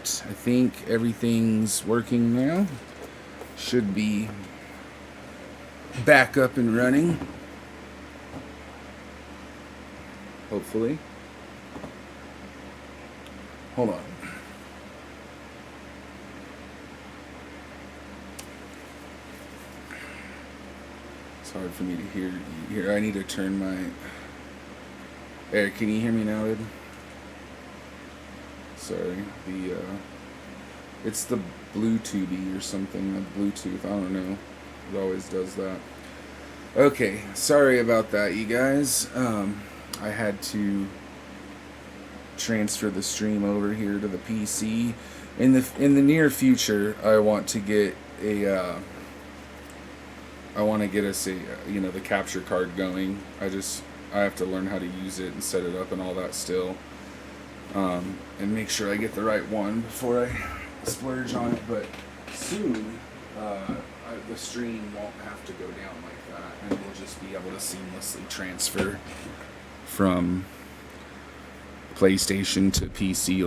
right, I think everything's working now. Should be back up and running. Hopefully. Hold on. It's hard for me to hear. Here, I need to turn my. Eric, can you hear me now, Ed? Sorry, it's the Bluetooth or something. The Bluetooth, I don't know. It always does that. Okay, sorry about that, you guys. I had to transfer the stream over here to the PC. In the near future, I want to get us a the capture card going. I have to learn how to use it and set it up and all that still. And make sure I get the right one before I splurge on it. But soon, the stream won't have to go down like that, and we'll just be able to seamlessly transfer from PlayStation to PC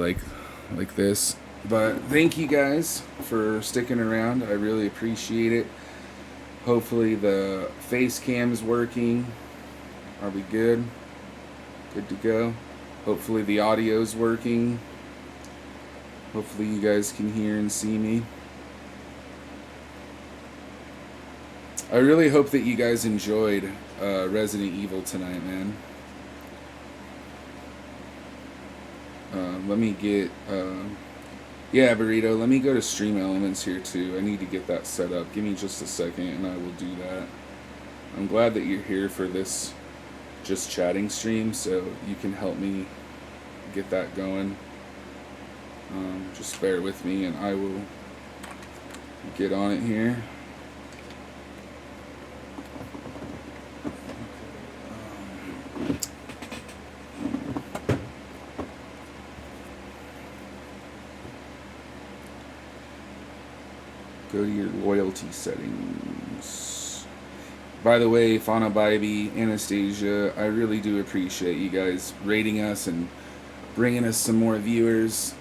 like this. But thank you guys for sticking around. I really appreciate it. Hopefully the face cam's working. Are we good? Good to go. Hopefully the audio's working. Hopefully you guys can hear and see me. I really hope that you guys enjoyed Resident Evil tonight, man. Let me get... yeah, Burrito, let me go to Stream Elements here too. I need to get that set up. Give me just a second and I will do that. I'm glad that you're here for this just chatting stream, so you can help me get that going. Just bear with me and I will get on it here. Go to your loyalty settings. By the way, Fauna Bybee, Anastasia, I really do appreciate you guys rating us and bringing us some more viewers.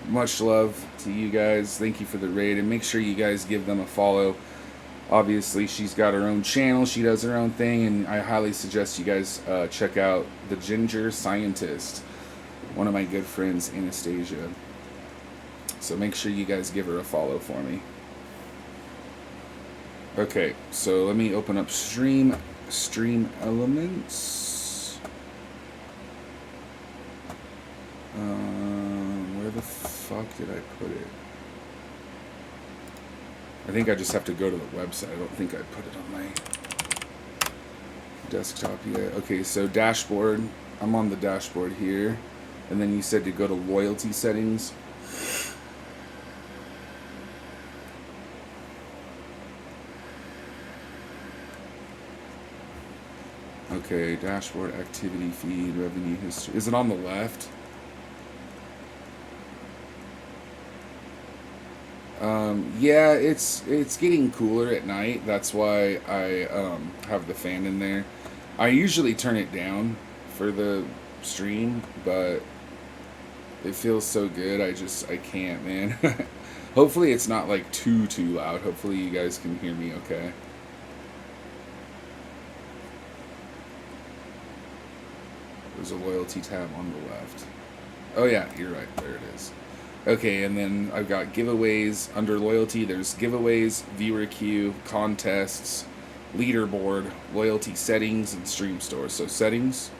Much love to you guys. Thank you for the raid, and make sure you guys give them a follow. Obviously, she's got her own channel. She does her own thing, and I highly suggest you guys check out The Ginger Scientist, one of my good friends, Anastasia. So make sure you guys give her a follow for me. Okay, so let me open up Stream Elements. Where the fuck did I put it? I think I just have to go to the website. I don't think I put it on my desktop yet. Okay, so dashboard. I'm on the dashboard here. And then you said to go to loyalty settings. Okay, dashboard, activity feed, revenue history. Is it on the left? Yeah, it's getting cooler at night. That's why I have the fan in there. I usually turn it down for the stream, but it feels so good. I can't, man. Hopefully it's not like too loud. Hopefully you guys can hear me okay. There's a loyalty tab on the left. Oh yeah, you're right. There it is. Okay, and then I've got giveaways. Under loyalty, there's giveaways, viewer queue, contests, leaderboard, loyalty settings, and stream store. So settings.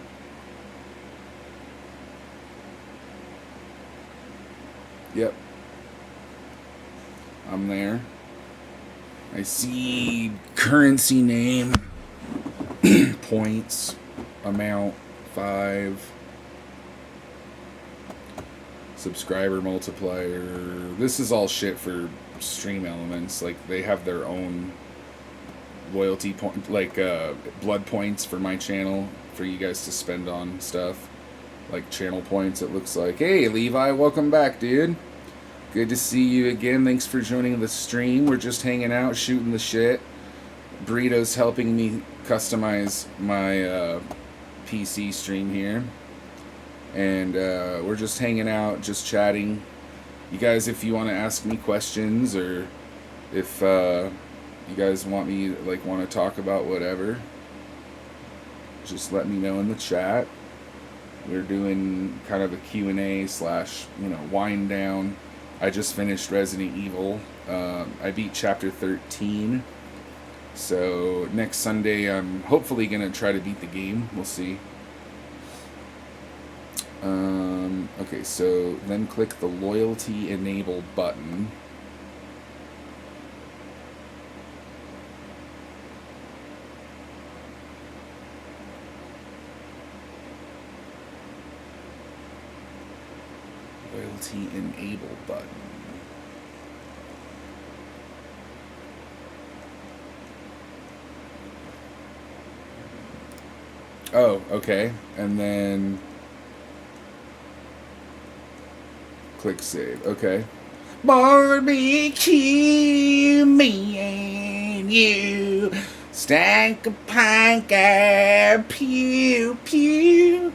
Yep. I'm there. I see currency name, points, amount, 5. Subscriber multiplier. This is all shit for Stream Elements. Like, they have their own loyalty point, like blood points for my channel for you guys to spend on stuff, like channel points. It looks like. Hey Levi, welcome back, dude. Good to see you again. Thanks for joining the stream. We're just hanging out, shooting the shit. Burrito's helping me customize my PC stream here. And we're just hanging out, just chatting. You guys, if you want to ask me questions, or if you guys want me, like, want to talk about whatever, just let me know in the chat. We're doing kind of a Q&A slash, wind down. I just finished Resident Evil. I beat chapter 13. So next Sunday, I'm hopefully going to try to beat the game. We'll see. Okay, so then click the loyalty enable button. Loyalty enable button. Oh, okay. And then click save. Okay. Barbecue me and you. Stank a panker. Pew pew.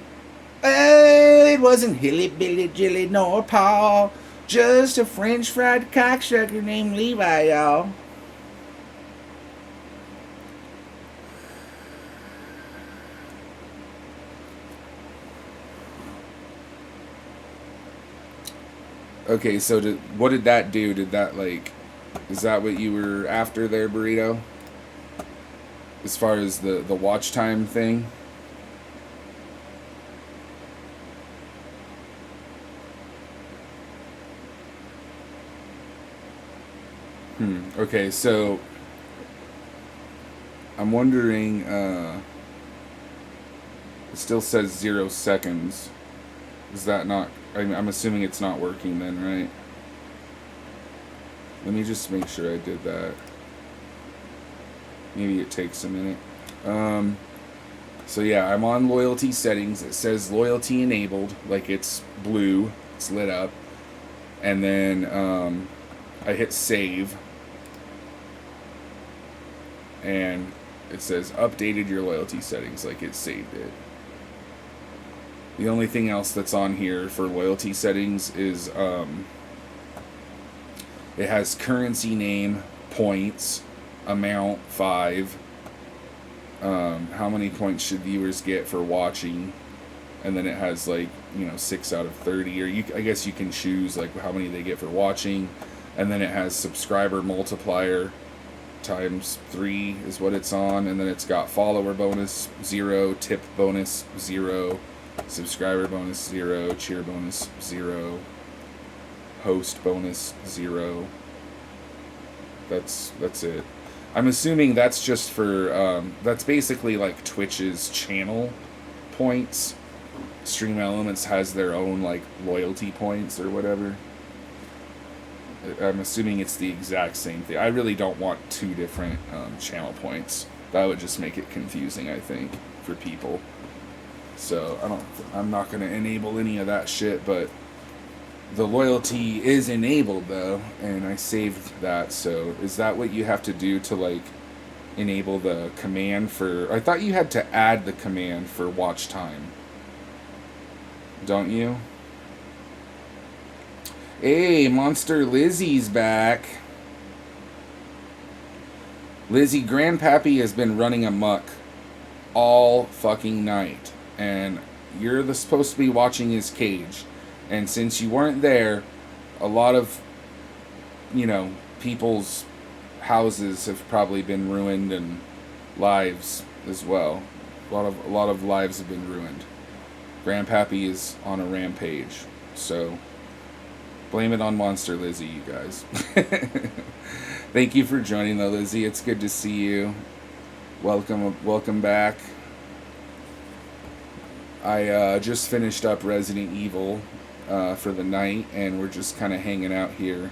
It wasn't Hilly Billy Jilly nor Paul. Just a French fried cocksucker named Levi, y'all. Okay, so what did that do? Did that, like, is that what you were after there, Burrito? As far as the watch time thing? Okay, so I'm wondering, it still says 0 seconds. Is that not, I'm assuming it's not working then, right? Let me just make sure I did that. Maybe it takes a minute. So yeah, I'm on loyalty settings. It says loyalty enabled, like it's blue, it's lit up. And then I hit save. And it says updated your loyalty settings, like it saved it. The only thing else that's on here for loyalty settings is it has currency name, points, amount 5, how many points should viewers get for watching, and then it has, like, 6 out of 30, or I guess you can choose, like, how many they get for watching, and then it has subscriber multiplier times 3 is what it's on, and then it's got follower bonus 0, tip bonus 0, subscriber bonus 0, cheer bonus 0, host bonus 0. That's it. I'm assuming that's just for that's basically like Twitch's channel points. Stream Elements has their own, like, loyalty points or whatever. I'm assuming it's the exact same thing. I really don't want 2 different channel points. That would just make it confusing, I think, for people. So I'm not going to enable any of that shit, but the loyalty is enabled, though, and I saved that. So is that what you have to do to, like, enable the command for... I thought you had to add the command for watch time. Don't you? Hey, Monster Lizzie's back. Lizzie, Grandpappy has been running amok all fucking night. And you're supposed to be watching his cage. And since you weren't there, a lot of, people's houses have probably been ruined, and lives as well. A lot of lives have been ruined. Grandpappy is on a rampage. So blame it on Monster Lizzie, you guys. Thank you for joining, though, Lizzie. It's good to see you. Welcome back. I just finished up Resident Evil for the night, and we're just kind of hanging out here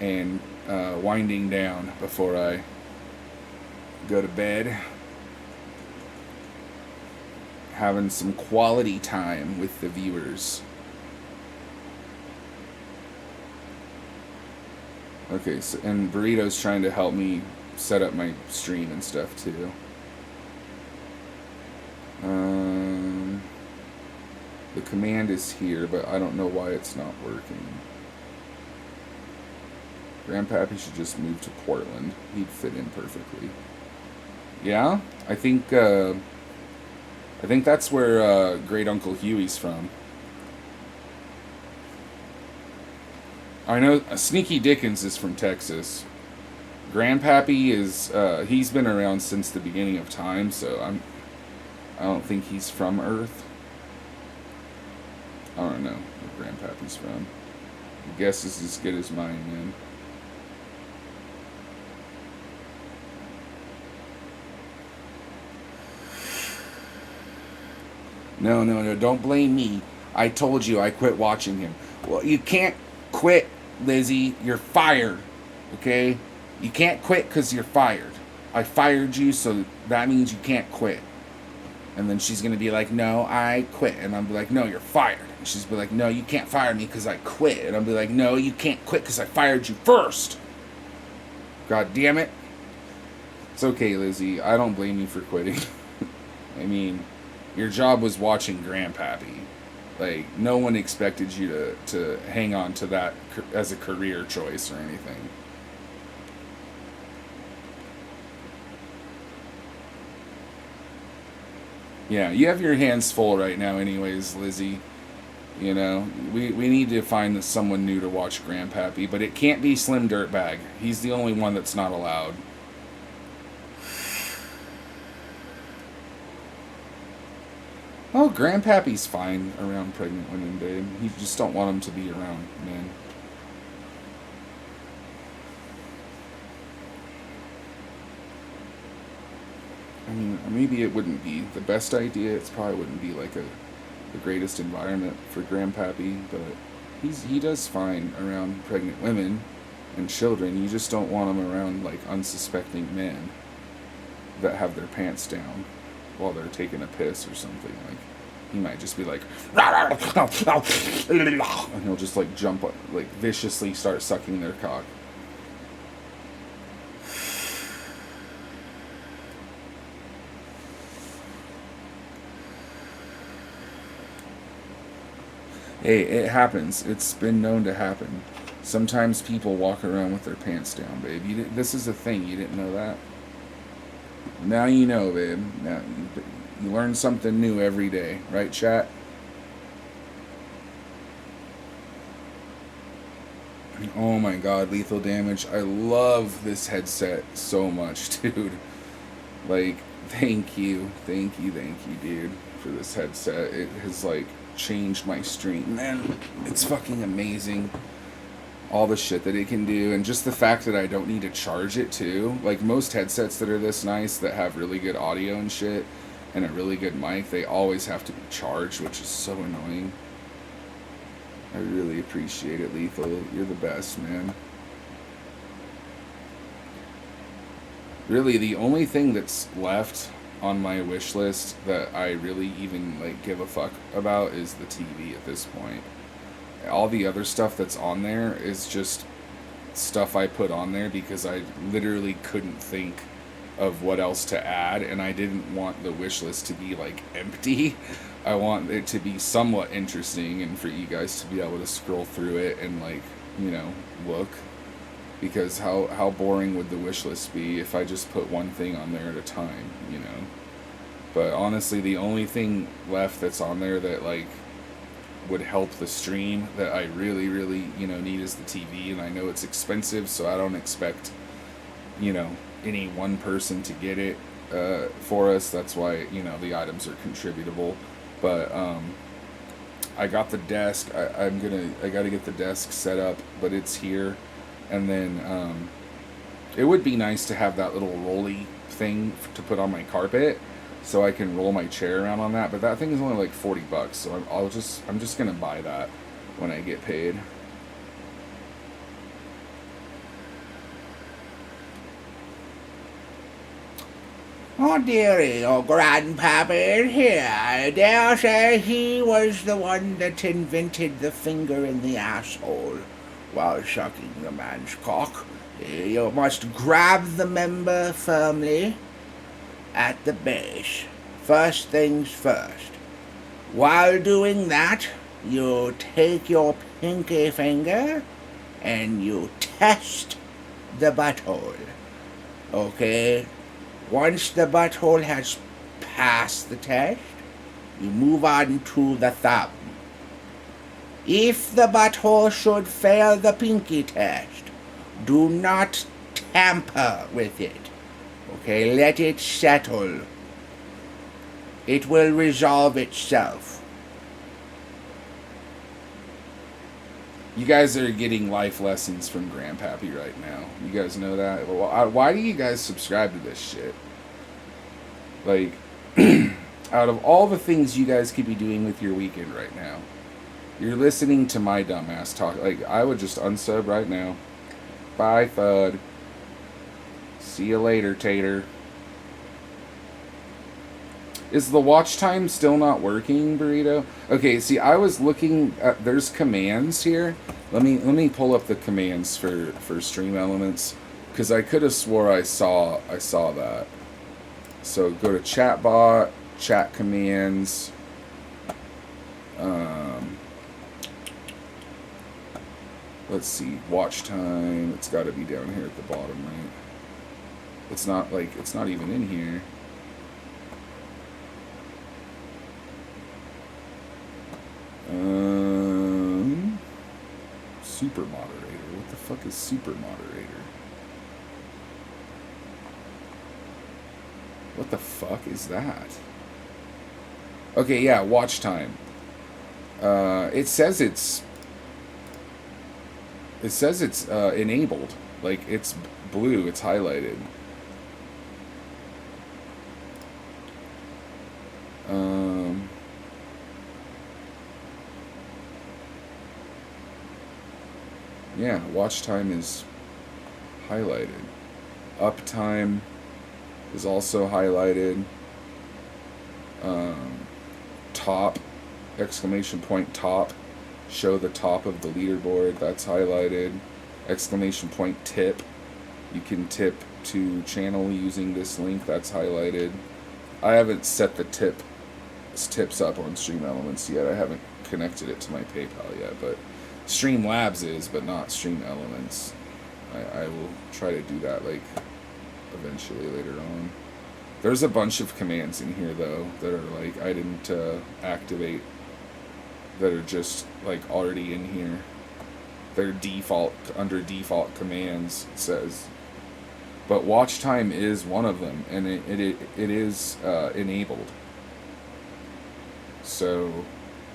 and winding down before I go to bed. Having some quality time with the viewers. Okay, so, and Burrito's trying to help me set up my stream and stuff too. The command is here, but I don't know why it's not working. Grandpappy should just move to Portland. He'd fit in perfectly. Yeah, I think that's where Great Uncle Huey's from. I know Sneaky Dickens is from Texas. Grandpappy is he's been around since the beginning of time, so I don't think he's from Earth. I don't know where Grandpappy's from. Your guess is as good as mine, man. No, don't blame me. I told you I quit watching him. Well, you can't quit, Lizzie. You're fired, okay? You can't quit because you're fired. I fired you, so that means you can't quit. And then she's going to be like, no, I quit. And I'll be like, no, you're fired. And she's be like, no, you can't fire me because I quit. And I'll be like, no, you can't quit because I fired you first. God damn it. It's okay, Lizzie. I don't blame you for quitting. I mean, your job was watching Grandpappy. Like, no one expected you to hang on to that as a career choice or anything. Yeah, you have your hands full right now anyways, Lizzie. You know, we need to find someone new to watch Grandpappy, but it can't be Slim Dirtbag. He's the only one that's not allowed. Oh, Grandpappy's fine around pregnant women, babe. You just don't want him to be around men. I mean, maybe it wouldn't be the best idea. It probably wouldn't be like the greatest environment for Grandpappy, but he does fine around pregnant women and children. You just don't want him around like unsuspecting men that have their pants down while they're taking a piss or something. Like, he might just be like, and he'll just like jump, like viciously start sucking their cock. Hey, it happens. It's been known to happen. Sometimes people walk around with their pants down, babe. This is a thing. You didn't know that? Now you know, babe. Now you learn something new every day, right, chat? Oh my god, Lethal Damage. I love this headset so much, dude. Like, thank you, dude, for this headset. It has, like, changed my stream, man. It's fucking amazing. All the shit that it can do, and just the fact that I don't need to charge it, too. Like, most headsets that are this nice, that have really good audio and shit, and a really good mic, they always have to be charged, which is so annoying. I really appreciate it, Lethal. You're the best, man. Really, the only thing that's left on my wish list that I really even like give a fuck about is the TV at this point. All the other stuff that's on there is just stuff I put on there because I literally couldn't think of what else to add, and I didn't want the wish list to be like empty. I want it to be somewhat interesting and for you guys to be able to scroll through it and like, you know, look. Because how boring would the wish list be if I just put one thing on there at a time, you know? But honestly, the only thing left that's on there that like would help the stream that I really, really, you know, need is the TV, and I know it's expensive, so I don't expect, you know, any one person to get it for us. That's why, you know, the items are contributable. But I got the desk. I gotta get the desk set up, but it's here. And then it would be nice to have that little rolly thing to put on my carpet, so I can roll my chair around on that. But that thing is only like $40, so I'm just gonna buy that when I get paid. Oh dearie, oh Grandpappy here. I dare say he was the one that invented the finger in the asshole while sucking the man's cock. You must grab the member firmly at the base. First things first. While doing that, you take your pinky finger and you test the butthole. Okay? Once the butthole has passed the test, you move on to the thumb. If the butthole should fail the pinky test, do not tamper with it. Okay, let it settle. It will resolve itself. You guys are getting life lessons from Grandpappy right now. You guys know that? Why do you guys subscribe to this shit? Like, out of all the things you guys could be doing with your weekend right now, you're listening to my dumbass talk. Like, I would just unsub right now. Bye, Thud. See you later, Tater. Is the watch time still not working, Burrito? Okay, see, I was looking at, there's commands here. Let me pull up the commands for Stream Elements, because I could have swore I saw that. So go to chatbot, chat commands. Let's see, watch time. It's got to be down here at the bottom, right? It's not even in here. Super moderator. What the fuck is super moderator? What the fuck is that? Okay, yeah, watch time. It says it's enabled. Like, it's blue. It's highlighted. Yeah, watch time is highlighted. Uptime is also highlighted. Top, exclamation point top, show the top of the leaderboard, that's highlighted. Exclamation point tip, you can tip to channel using this link, that's highlighted. I haven't set the tips up on Stream Elements yet. I haven't connected it to my PayPal yet, but Streamlabs is, but not Stream Elements. I will try to do that, like, eventually later on. There's a bunch of commands in here, though, that are, like, I didn't activate, that are just, like, already in here. They're default, under default commands, it says. But watch time is one of them, and it is enabled. So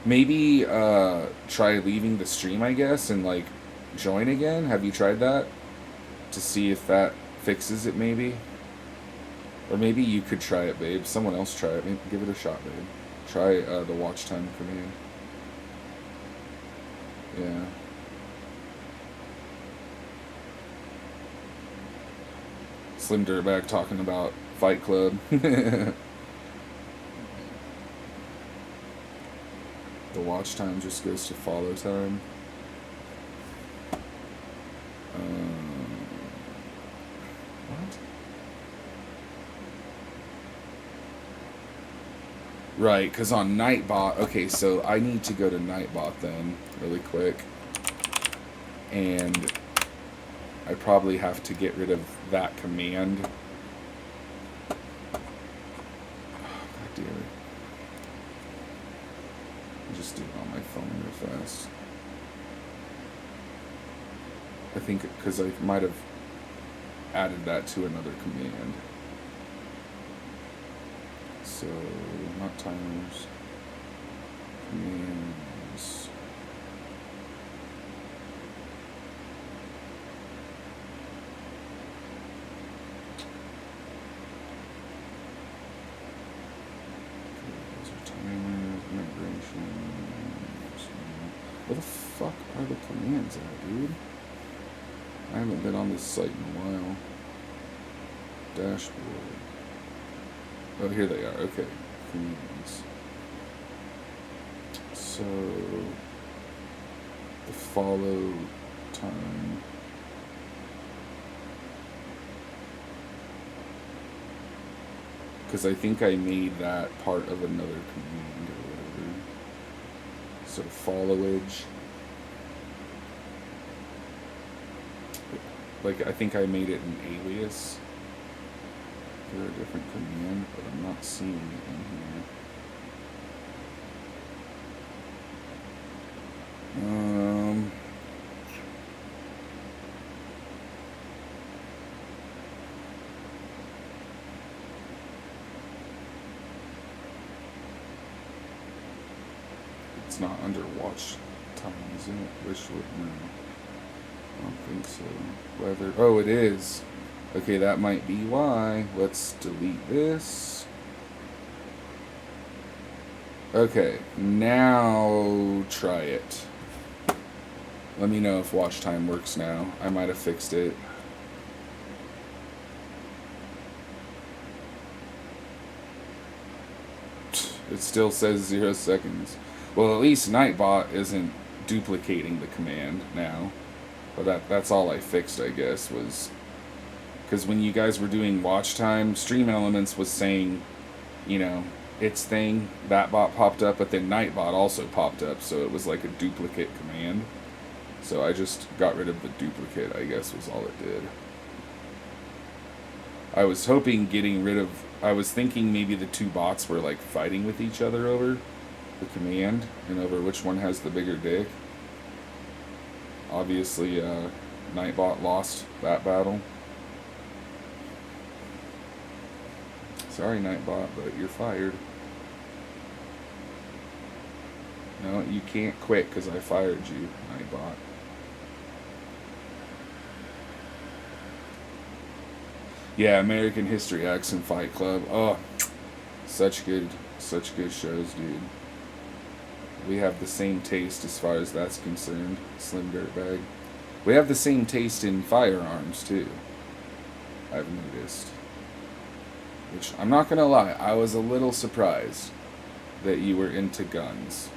maybe try leaving the stream, I guess, and, like, join again. Have you tried that? To see if that fixes it, maybe? Or maybe you could try it, babe. Someone else try it. Maybe give it a shot, babe. Try the watch time command. Yeah. Slim Dirtbag talking about Fight Club. The watch time just goes to follow time. What? Right, because on Nightbot, okay, so I need to go to Nightbot then, really quick. And I probably have to get rid of that command. Oh, God damn it. I'll just do it on my phone real fast. I think because I might have added that to another command. So, not timers. Commands. Where the fuck are the commands at, dude? I haven't been on this site in a while. Dashboard. Oh, here they are. Okay. Commands. So, the follow time. Because I think I made that part of another command or whatever. sort of foliage. Like, I think I made it an alias for a different command, but I'm not seeing it in here. It's not under watch time, is it? Wishwood? No. I don't think so. Weather. Oh, it is. Okay, that might be why. Let's delete this. Okay, now try it. Let me know if watch time works now. I might have fixed it. It still says 0 seconds. Well, at least Nightbot isn't duplicating the command now. But that's all I fixed, I guess, was... Because when you guys were doing watch time, Stream Elements was saying, you know, its thing, that bot popped up, but then Nightbot also popped up, so it was like a duplicate command. So I just got rid of the duplicate, I guess, was all it did. I was hoping getting rid of... I was thinking maybe the two bots were like fighting with each other over the command and over which one has the bigger dick. Obviously, Nightbot lost that battle. Sorry, Nightbot, but you're fired. No, you can't quit because I fired you, Nightbot. Yeah, American History X and Fight Club. Oh, such good shows, dude. We have the same taste as far as that's concerned, Slim Dirtbag. We have the same taste in firearms, too. I've noticed. Which, I'm not gonna lie, I was a little surprised that you were into guns.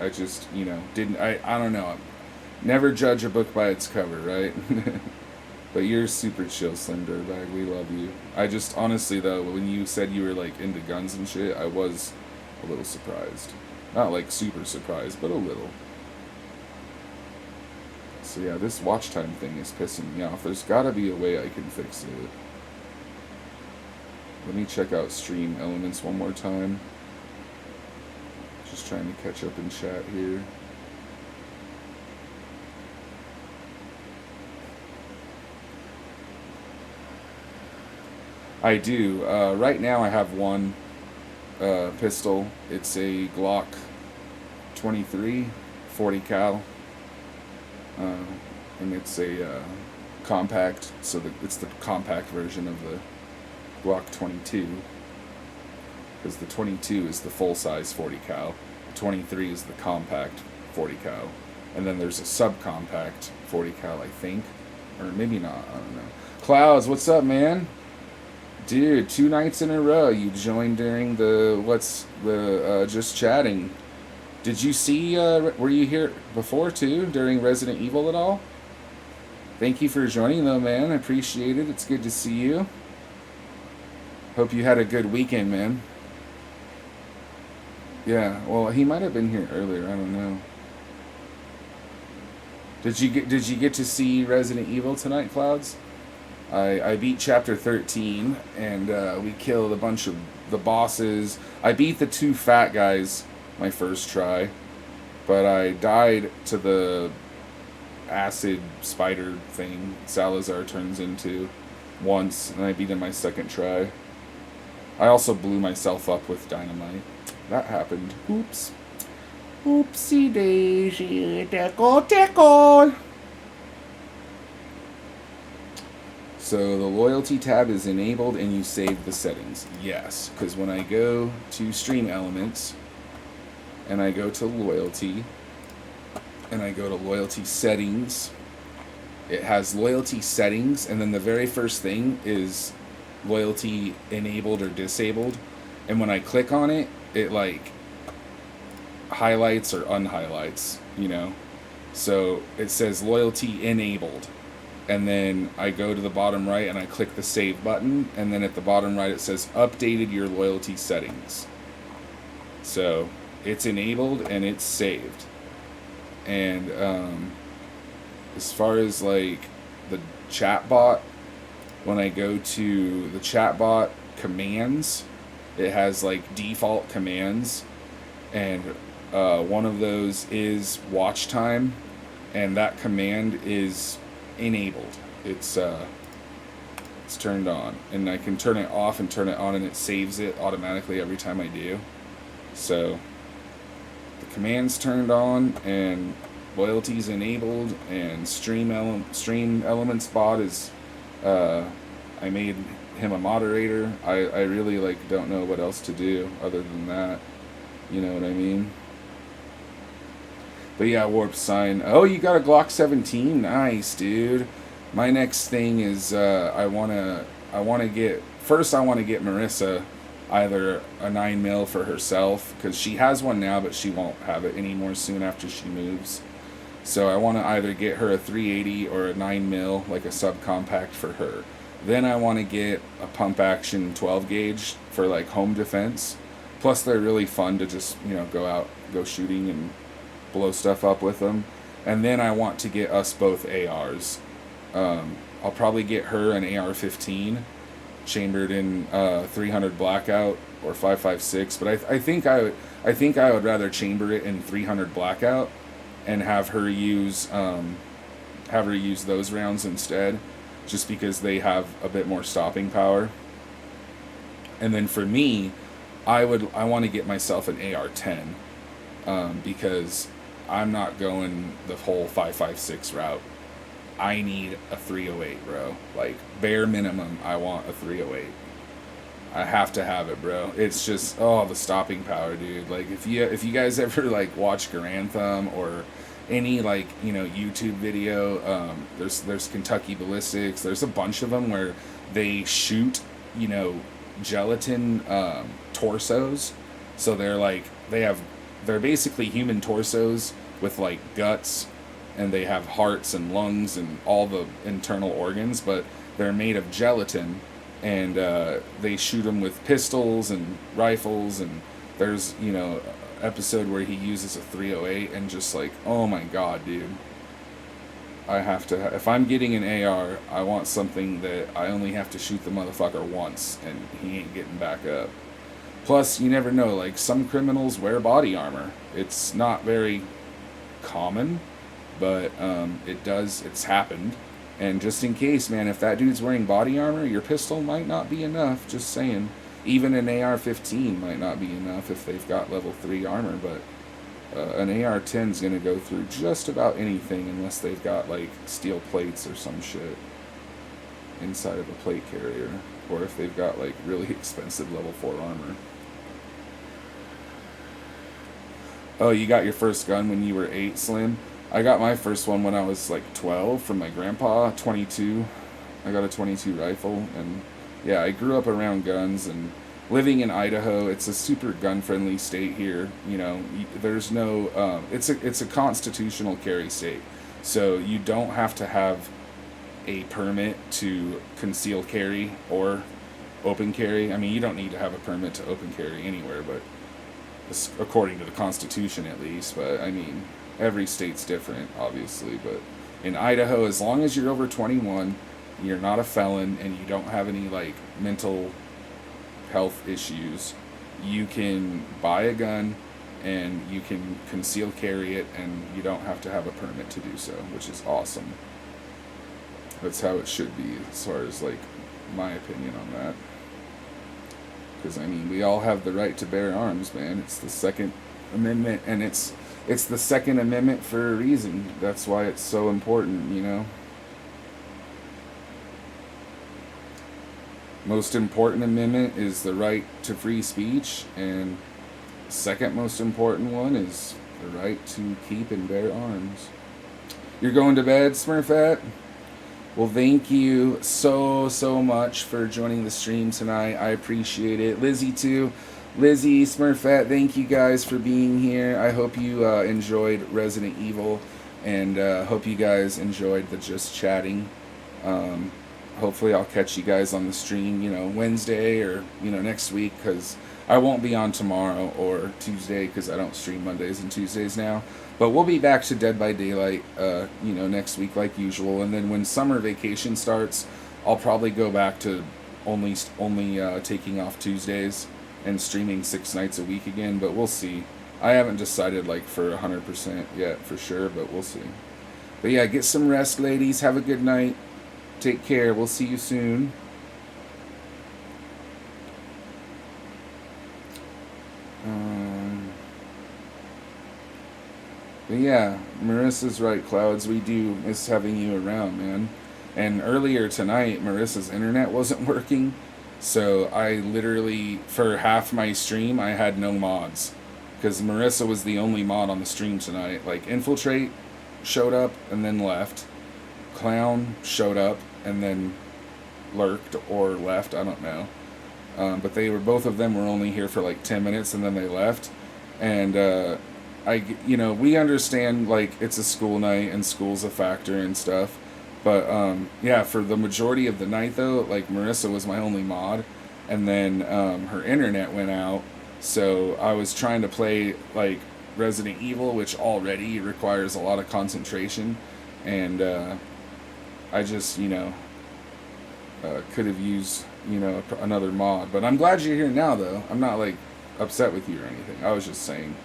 I just, you know, I don't know. Never judge a book by its cover, right? But you're super chill, Slim Dirtbag. We love you. I just, honestly, though, when you said you were, like, into guns and shit, I was a little surprised. Not, like, super surprised, but a little. So, yeah, this watch time thing is pissing me off. There's gotta be a way I can fix it. Let me check out Stream Elements one more time. Just trying to catch up in chat here. I do. Right now I have one pistol. It's a Glock 23, 40 cal. And it's a compact, so it's the compact version of the Glock 22. Because the 22 is the full-size 40 cal. The 23 is the compact 40 cal. And then there's a subcompact 40 cal, I think. Or maybe not, I don't know. Clouds, what's up, man? Dude, 2 nights in a row you joined during the just chatting. Did you see, were you here before too, during Resident Evil at all? Thank you for joining though, man. I appreciate it. It's good to see you. Hope you had a good weekend, man. Yeah, well, he might have been here earlier, I don't know. Did you get to see Resident Evil tonight, Clouds? I beat chapter 13, and we killed a bunch of the bosses. I beat the 2 fat guys my first try, but I died to the acid spider thing Salazar turns into once, and I beat him my second try. I also blew myself up with dynamite. That happened. Oops. Oopsie daisy, tickle, tickle. So the loyalty tab is enabled and you save the settings. Yes, because when I go to Stream Elements and I go to loyalty and I go to loyalty settings, it has loyalty settings, and then the very first thing is loyalty enabled or disabled. And when I click on it, it like highlights or unhighlights, you know. So it says loyalty enabled. And then I go to the bottom right and I click the save button, and then at the bottom right it says updated your loyalty settings. So it's enabled and it's saved. And as far as like the chatbot, when I go to the chatbot commands, it has like default commands, and one of those is watch time, and that command is enabled. It's turned on, and I can turn it off and turn it on, and it saves it automatically every time I do. So the command's turned on, and loyalty's enabled, and stream elements bot is. I made him a moderator. I really like don't know what else to do other than that. You know what I mean? But yeah, warp sign. Oh, you got a Glock 17. Nice, dude. My next thing is I wanna get first. I want to get Marissa either a 9mm for herself, because she has one now, but she won't have it anymore soon after she moves. So I want to either get her a 380 or a 9mm, like a subcompact for her. Then I want to get a pump action 12 gauge for like home defense. Plus they're really fun to just, go out, go shooting and blow stuff up with them. And then I want to get us both ARs. I'll probably get her an AR-15 chambered in 300 blackout or 5.56, but I think I would rather chamber it in 300 blackout and have her use those rounds instead, just because they have a bit more stopping power. And then for me, I want to get myself an AR-10, because I'm not going the whole 5.56 route. I need a 308, bro. Like, bare minimum, I want a 308. I have to have it, bro. It's just, the stopping power, dude. Like, if you guys ever like watch Garanthem or any like YouTube video, there's Kentucky Ballistics. There's a bunch of them where they shoot gelatin torsos. So they're basically human torsos with like guts, and they have hearts and lungs and all the internal organs, but they're made of gelatin, and they shoot them with pistols and rifles. And there's episode where he uses a 308, and just like, oh my god, dude, I have to if I'm getting an AR, I want something that I only have to shoot the motherfucker once and he ain't getting back up. Plus, you never know, like, some criminals wear body armor. It's not very common, but it's happened. And just in case, man, if that dude's wearing body armor, your pistol might not be enough, just saying. Even an AR-15 might not be enough if they've got level 3 armor, but an AR-10 is going to go through just about anything unless they've got, like, steel plates or some shit inside of a plate carrier, or if they've got, like, really expensive level 4 armor. Oh, you got your first gun when you were 8, Slim? I got my first one when I was like 12 from my grandpa, 22. I got a 22 rifle, and yeah, I grew up around guns, and living in Idaho, it's a super gun-friendly state here. There's no, it's a constitutional carry state, so you don't have to have a permit to conceal carry or open carry. I mean, you don't need to have a permit to open carry anywhere, but according to the Constitution at least. But I mean, every state's different, obviously. But in Idaho, as long as you're over 21, you're not a felon, and you don't have any like mental health issues, you can buy a gun and you can conceal carry it, and you don't have to have a permit to do so, which is awesome. That's how it should be, as far as like my opinion on that. Because I mean, we all have the right to bear arms, man. It's the Second Amendment, and it's the Second Amendment for a reason. That's why it's so important. Most important amendment is the right to free speech, and the second most important one is the right to keep and bear arms. You're going to bed, Smurfette? Well, thank you so much for joining the stream tonight. I appreciate it. Lizzie, too. Lizzie, Smurfette, thank you guys for being here. I hope you enjoyed Resident Evil, and hope you guys enjoyed the just chatting. Hopefully I'll catch you guys on the stream, Wednesday or, next week, because I won't be on tomorrow or Tuesday because I don't stream Mondays and Tuesdays now. But we'll be back to Dead by Daylight, next week like usual. And then when summer vacation starts, I'll probably go back to only taking off Tuesdays and streaming 6 nights a week again. But we'll see. I haven't decided like for 100% yet for sure, but we'll see. But yeah, get some rest, ladies. Have a good night. Take care. We'll see you soon. But yeah, Marissa's right, Clouds. We do miss having you around, man. And earlier tonight, Marissa's internet wasn't working. So I literally, for half my stream, I had no mods. Because Marissa was the only mod on the stream tonight. Like, Infiltrate showed up and then left. Clown showed up and then lurked or left. I don't know. But both of them were only here for like 10 minutes and then they left. And, we understand like it's a school night and school's a factor and stuff. But, yeah, for the majority of the night though, like Marissa was my only mod. And then, her internet went out. So I was trying to play like Resident Evil, which already requires a lot of concentration. And, I just, could have used, another mod. But I'm glad you're here now, though. I'm not, like, upset with you or anything. I was just saying,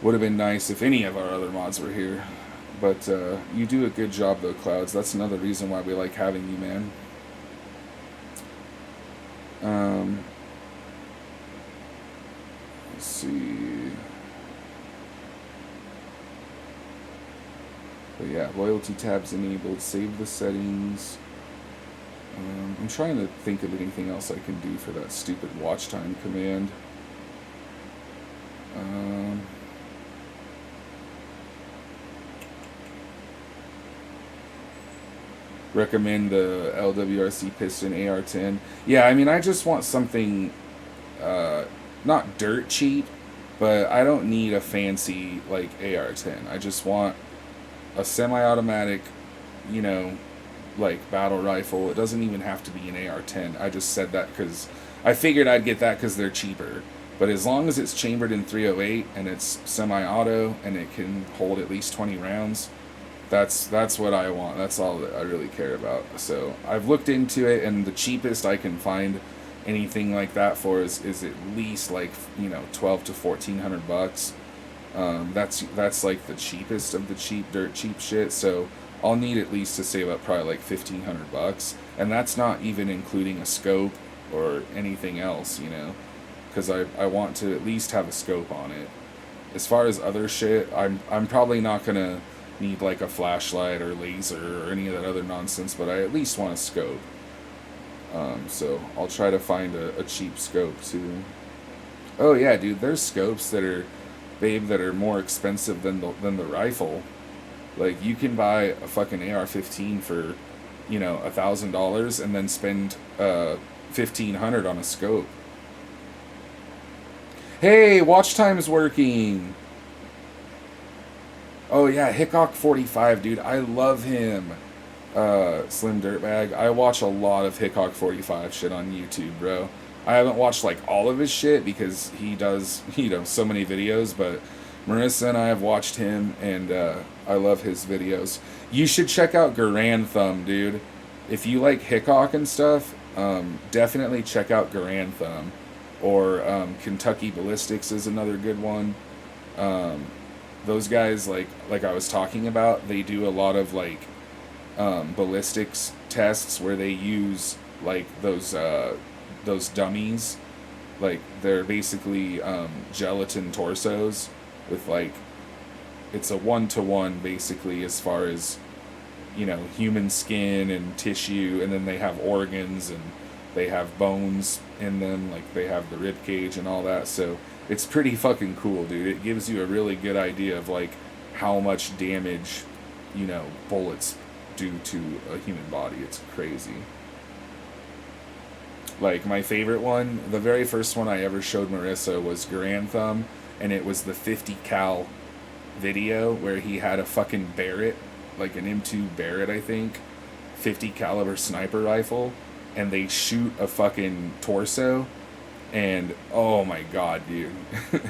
would have been nice if any of our other mods were here. But you do a good job, though, Clouds. That's another reason why we like having you, man. Let's see. But yeah, loyalty tabs enabled. Save the settings. I'm trying to think of anything else I can do for that stupid watch time command. Recommend the LWRC Piston AR10. Yeah, I mean, I just want something, not dirt cheap, but I don't need a fancy, like, AR10. I just want a semi-automatic, like, battle rifle. It doesn't even have to be an AR-10. I just said that because I figured I'd get that because they're cheaper. But as long as it's chambered in 308 and it's semi-auto and it can hold at least 20 rounds, that's what I want. That's all that I really care about. So I've looked into it, and the cheapest I can find anything like that for is at least like 12 to 1400 bucks. That's like the cheapest of the dirt cheap shit. So I'll need at least to save up probably like 1500 bucks, and that's not even including a scope or anything else, because I want to at least have a scope on it. As far as other shit, I'm probably not gonna need like a flashlight or laser or any of that other nonsense, but I at least want a scope. So I'll try to find a cheap scope too. Oh yeah, dude, there's scopes that are more expensive than the rifle. Like, you can buy a fucking AR-15 for, $1,000 and then spend $1,500 on a scope. Hey, watch time's working. Oh yeah, Hickok 45, dude. I love him. Slim Dirtbag. I watch a lot of Hickok 45 shit on YouTube, bro. I haven't watched like all of his shit because he does, so many videos, but Marissa and I have watched him, and I love his videos. You should check out Garand Thumb, dude. If you like Hickok and stuff, definitely check out Garand Thumb. Or Kentucky Ballistics is another good one. Those guys, like I was talking about, they do a lot of like ballistics tests where they use like those dummies. Like, they're basically gelatin torsos with like, it's a 1-to-1 basically as far as human skin and tissue, and then they have organs and they have bones in them, like they have the rib cage and all that. So it's pretty fucking cool, dude. It gives you a really good idea of like how much damage bullets do to a human body. It's crazy. Like, my favorite one, the very first one I ever showed Marissa was Garand Thumb, and it was the 50 cal video where he had a fucking Barrett, like an M2 Barrett, I think, 50 caliber sniper rifle, and they shoot a fucking torso, And oh my god, dude,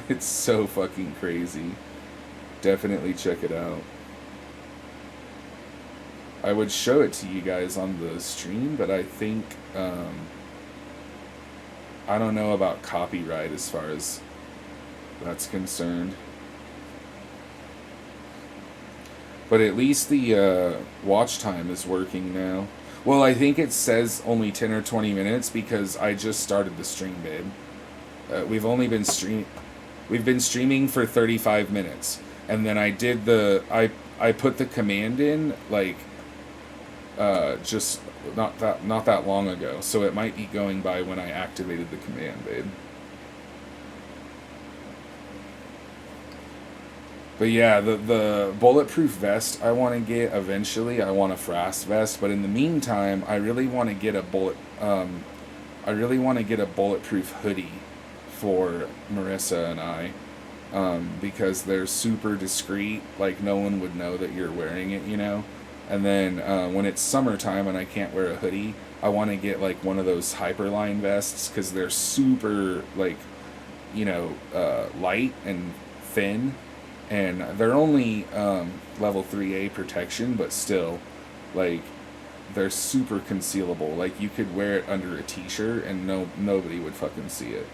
it's so fucking crazy. Definitely check it out. I would show it to you guys on the stream, but I think I don't know about copyright as far as that's concerned. But at least the watch time is working now. Well, I think it says only 10 or 20 minutes because I just started the stream, babe. We've only been we've been streaming for 35 minutes. And then I put the command in like just not that long ago. So it might be going by when I activated the command, babe. But yeah, the bulletproof vest I want to get eventually. I want a frost vest, but in the meantime, I really want to get a bulletproof hoodie for Marissa and I, because they're super discreet. Like no one would know that you're wearing it, you know. And then when it's summertime and I can't wear a hoodie, I want to get like one of those Hyperline vests because they're super like, light and thin, and they're only level 3A protection, but still, like, they're super concealable. Like, you could wear it under a t-shirt and nobody would fucking see it.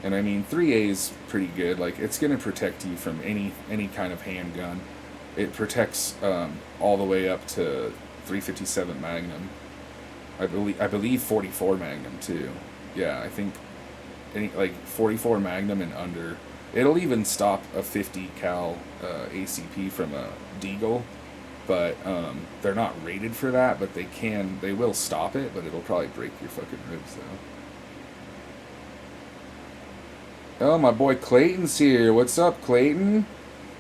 And I mean, 3A is pretty good. Like, it's gonna protect you from any kind of handgun. It protects all the way up to 357 Magnum. I believe 44 Magnum too. Yeah, I think like 44 Magnum and under. It'll even stop a 50 cal ACP from a Deagle, but they're not rated for that. But they will stop it, but it'll probably break your fucking ribs though. Oh, my boy Clayton's here. What's up, Clayton?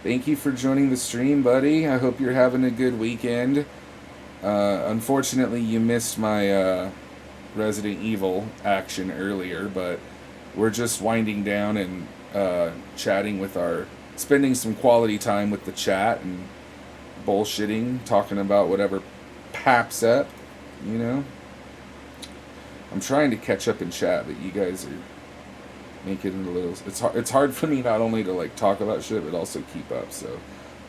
Thank you for joining the stream, buddy. I hope you're having a good weekend. Unfortunately, you missed my Resident Evil action earlier, but we're just winding down and spending some quality time with the chat and bullshitting, talking about whatever paps up, you know? I'm trying to catch up in chat, but you guys are making it a little... It's hard for me not only to, like, talk about shit, but also keep up, so...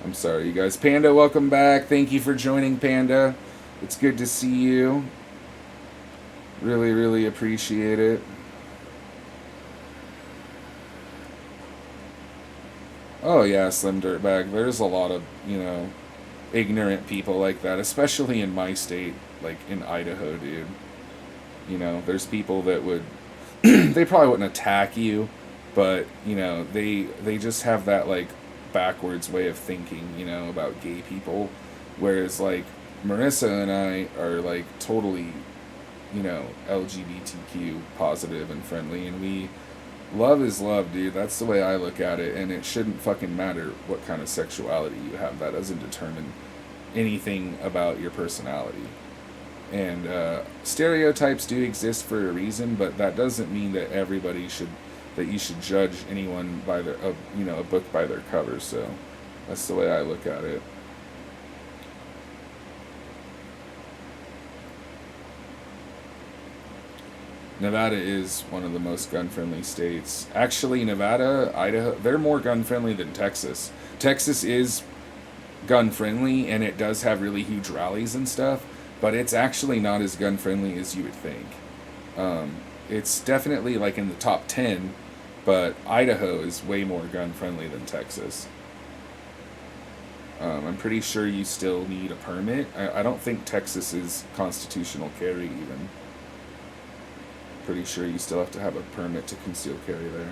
I'm sorry, you guys. Panda, welcome back. Thank you for joining, Panda. It's good to see you. Really, really appreciate it. Oh, yeah, Slim Dirtbag. There's a lot of, ignorant people like that, especially in my state, like in Idaho, dude. There's people that would... they probably wouldn't attack you, but, they just have that, like, backwards way of thinking, about gay people. Whereas, like, Marissa and I are, like, totally, LGBTQ positive and friendly, and love is love, dude. That's the way I look at it, and it shouldn't fucking matter what kind of sexuality you have. That doesn't determine anything about your personality. And stereotypes do exist for a reason, but that doesn't mean that you should judge anyone by a book by their cover. So that's the way I look at it. Nevada is one of the most gun-friendly states. Actually, Nevada, Idaho, they're more gun-friendly than Texas. Texas is gun-friendly, and it does have really huge rallies and stuff, but it's actually not as gun-friendly as you would think. It's definitely, like, in the top 10, but Idaho is way more gun-friendly than Texas. I'm pretty sure you still need a permit. I don't think Texas is constitutional carry, even. Pretty sure you still have to have a permit to conceal carry there.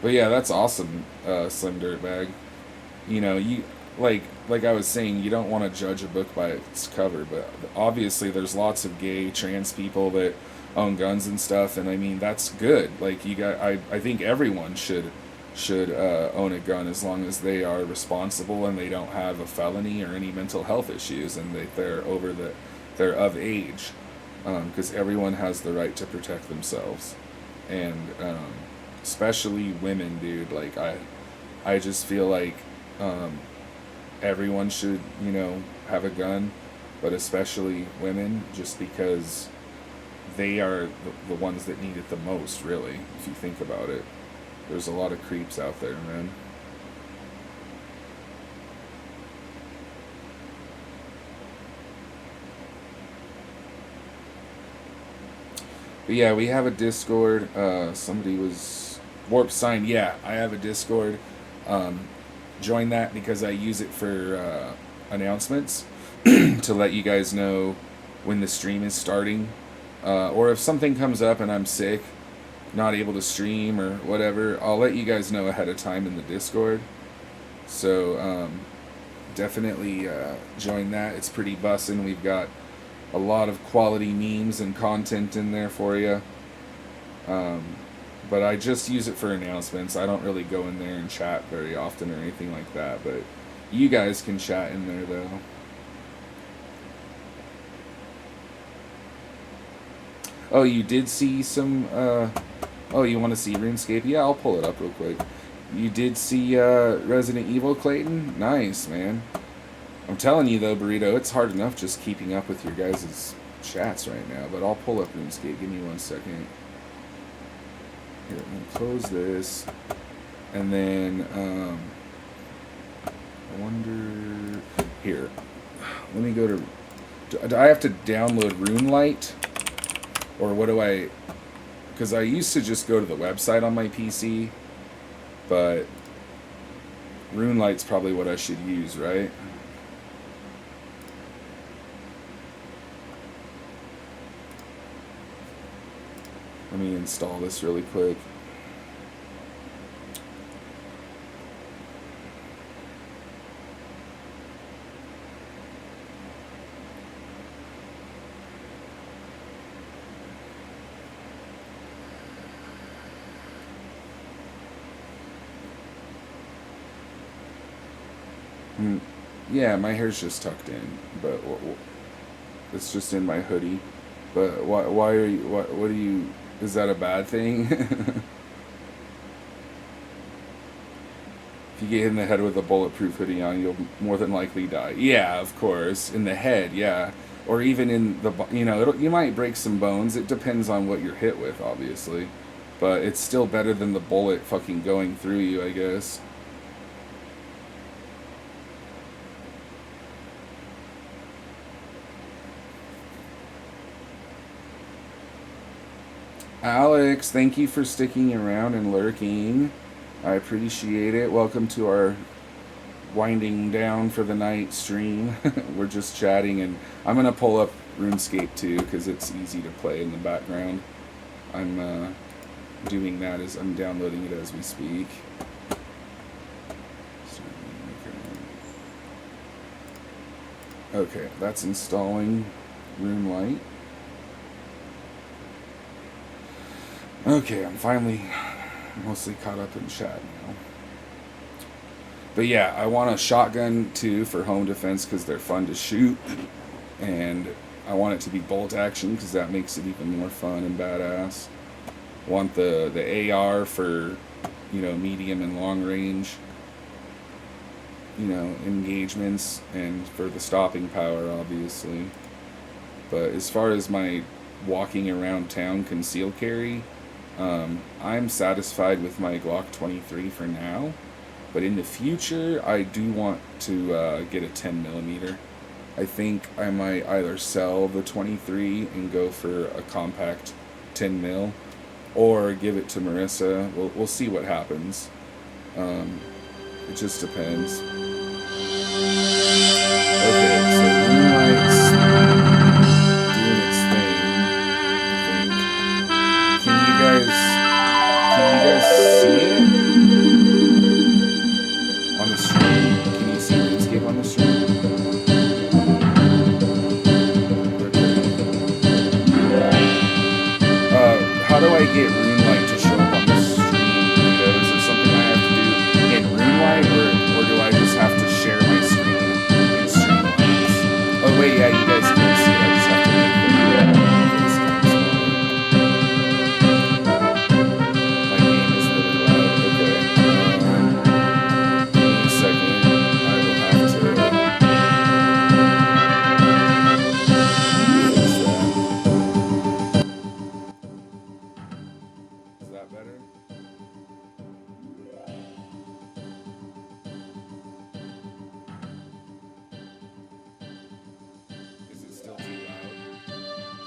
But yeah, that's awesome, Slim Dirtbag. You like I was saying, you don't want to judge a book by its cover, but obviously there's lots of gay, trans people that own guns and stuff, and I mean that's good. Like I think everyone should own a gun as long as they are responsible and they don't have a felony or any mental health issues, and they're of age, because everyone has the right to protect themselves, and especially women, dude. Like I just feel like everyone should have a gun, but especially women, just because they are the ones that need it the most, really, if you think about it. There's a lot of creeps out there, man. But yeah, we have a Discord. Somebody was Warp Sign. Yeah, I have a Discord. Um, join that because I use it for announcements to let you guys know when the stream is starting, or if something comes up and I'm sick, not able to stream or whatever. I'll let you guys know ahead of time in the Discord. So definitely join that. It's pretty bussin'. We've got a lot of quality memes and content in there for you. But I just use it for announcements. I don't really go in there and chat very often or anything like that. But you guys can chat in there, though. Oh, you did see some... oh, you want to see RuneScape? Yeah, I'll pull it up real quick. You did see Resident Evil, Clayton? Nice, man. I'm telling you, though, Burrito, it's hard enough just keeping up with your guys' chats right now. But I'll pull up RuneScape. Give me 1 second. Here, let me close this. And then, I wonder... Here. Let me go to... Do I have to download RuneLite? Or what do I... Because I used to just go to the website on my PC. But RuneLite's probably what I should use, right? Let me install this really quick. Yeah, my hair's just tucked in, but it's just in my hoodie. But why are you, what are you, is that a bad thing? If you get hit in the head with a bulletproof hoodie on, you'll more than likely die. Yeah, of course, in the head, yeah. Or even in the, you might break some bones. It depends on what you're hit with, obviously. But it's still better than the bullet fucking going through you, I guess. Alex, thank you for sticking around and lurking. I appreciate it. Welcome to our winding down for the night stream. We're just chatting, and I'm going to pull up RuneScape too because it's easy to play in the background. I'm doing that as I'm downloading it as we speak. Okay, that's installing RuneLite. Okay, I'm finally mostly caught up in chat now. But yeah, I want a shotgun too for home defense because they're fun to shoot. And I want it to be bolt action because that makes it even more fun and badass. Want the AR for, medium and long range, engagements, and for the stopping power, obviously. But as far as my walking around town concealed carry, I'm satisfied with my Glock 23 for now, but in the future, I do want to get a 10mm. I think I might either sell the 23 and go for a compact 10mm, or give it to Marissa. We'll see what happens. It just depends. Okay, so Moonlight's doing its thing, I think. Can you guys see it on the stream? Can you see RuneScape on the stream? How do I get RuneLite to show up on the stream? Is it something I have to do in RuneLite, or do I just have to share my screen in Streamlabs? Oh wait, yeah, you guys can't see it. I just have to make the face cam smaller. My game is really loud. Okay. Give me a second. I will have to. that better? Is it still too loud? What about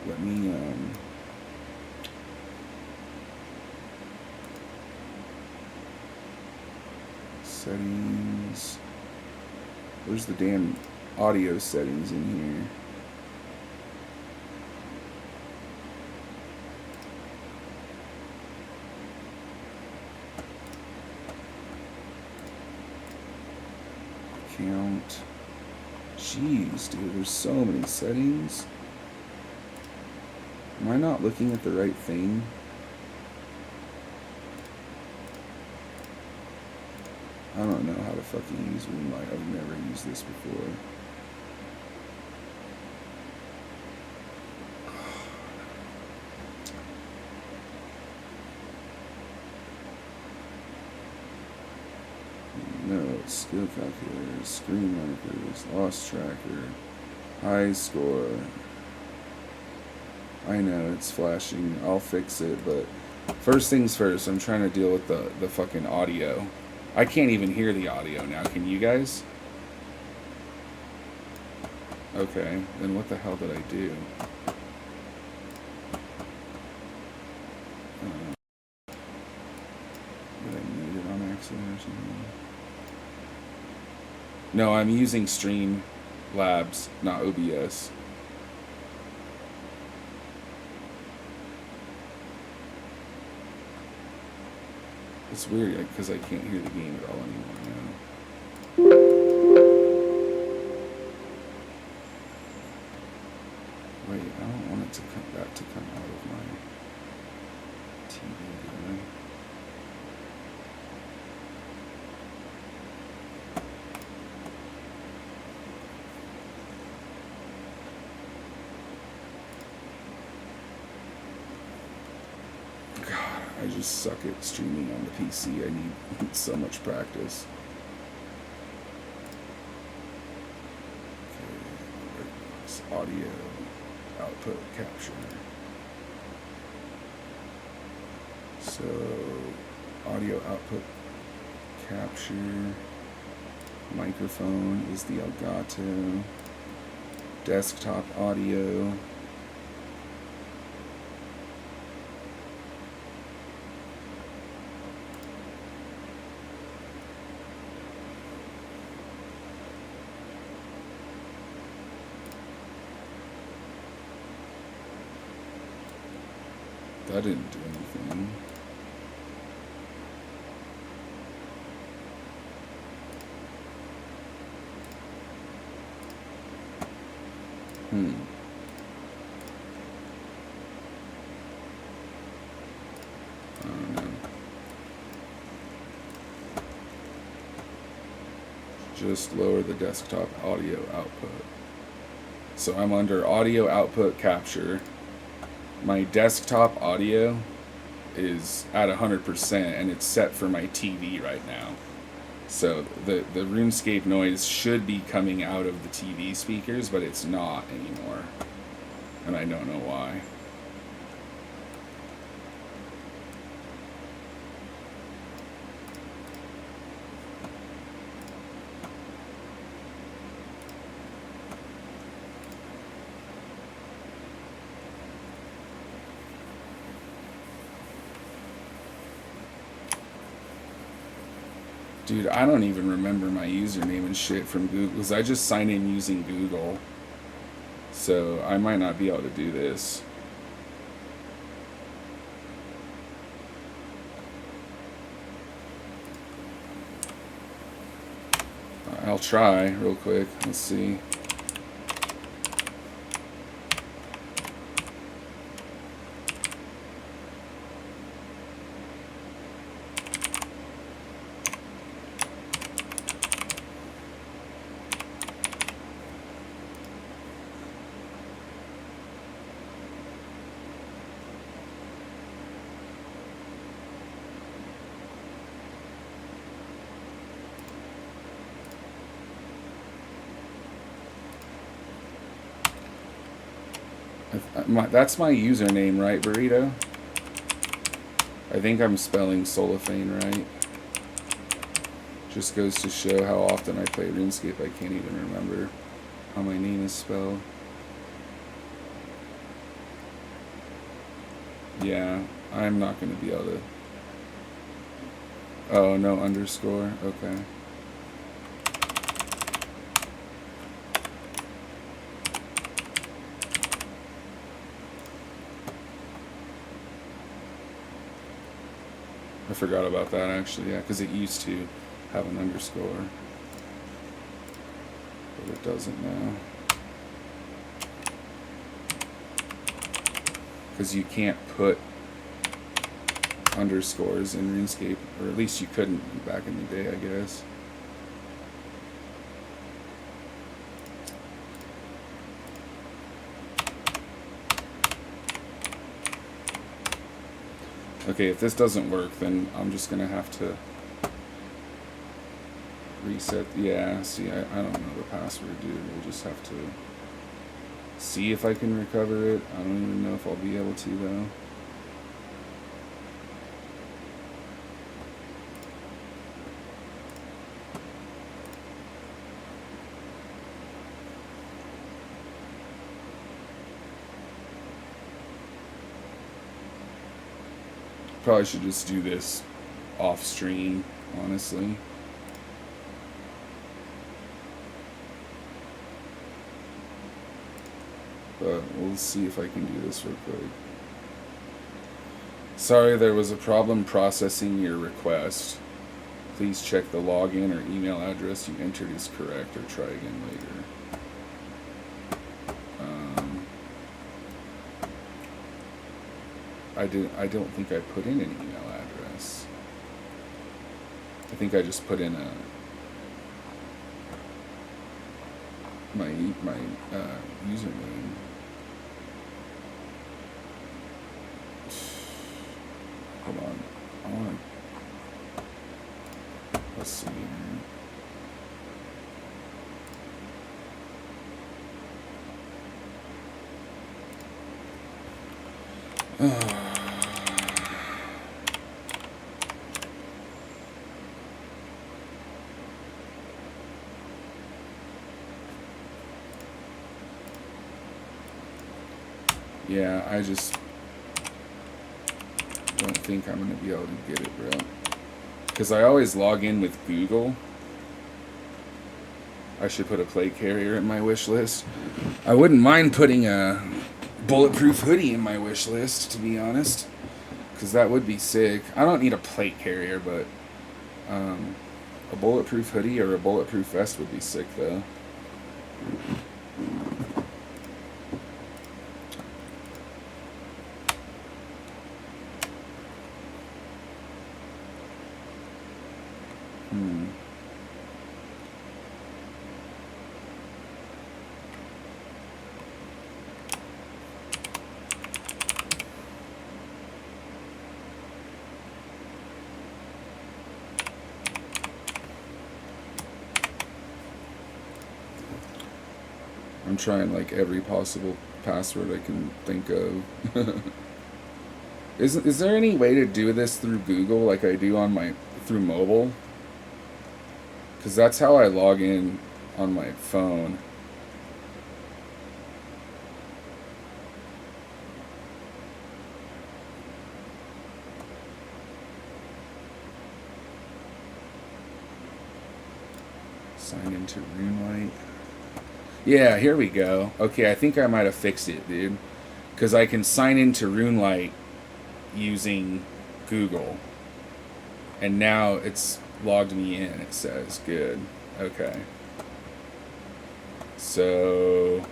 Let me settings. Where's the damn audio settings in here? Count. Jeez, dude, there's so many settings. Am I not looking at the right thing? I don't know how to fucking use Moonlight. I've never used this before. No, skill calculator, screen markers, loss tracker, high score. I know it's flashing. I'll fix it, but first things first, I'm trying to deal with the fucking audio. I can't even hear the audio now. Can you guys? Okay, then what the hell did I do? Did I mute it on accident or something? No, I'm using Streamlabs, not OBS. It's weird because I can't hear the game at all anymore now. Wait, I don't want it to come out of my TV, do I? God, I just suck at streaming on the PC. I need so much practice. Okay, it's audio output capture. So, audio output capture. Microphone is the Elgato. Desktop audio. That didn't do anything. I don't know. Just lower the desktop audio output. So I'm under audio output capture. My desktop audio is at 100% and it's set for my TV right now. So the RuneScape noise should be coming out of the TV speakers, but it's not anymore. And I don't know why. Dude, I don't even remember my username and shit from Google, because I just signed in using Google. So I might not be able to do this. I'll try real quick. Let's see. That's my username, right, Burrito? I think I'm spelling Solifane right. Just goes to show how often I play RuneScape. I can't even remember how my name is spelled. Yeah, I'm not going to be able to... Oh, no underscore? Okay. I forgot about that, actually, yeah, because it used to have an underscore. But it doesn't now. Because you can't put underscores in RuneScape, or at least you couldn't back in the day, I guess. Okay, if this doesn't work, then I'm just gonna have to reset. Yeah, see, I don't know the password, dude. We'll just have to see if I can recover it. I don't even know if I'll be able to, though. Probably should just do this off stream, honestly. But we'll see if I can do this real quick. Sorry, there was a problem processing your request. Please check the login or email address you entered is correct, or try again later. I don't think I put in an email address. I think I just put in my username. Hold on, I want to. Let's see. Yeah, I just don't think I'm going to be able to get it, bro. Because I always log in with Google. I should put a plate carrier in my wish list. I wouldn't mind putting a bulletproof hoodie in my wish list, to be honest. Because that would be sick. I don't need a plate carrier, but a bulletproof hoodie or a bulletproof vest would be sick, though. I'm trying like every possible password I can think of. Is there any way to do this through Google like I do on through mobile? Because that's how I log in on my phone. Sign into RuneLight. Yeah, here we go. Okay, I think I might have fixed it, dude. Because I can sign into RuneLight using Google. And now it's logged me in, it says. Good. Okay. So...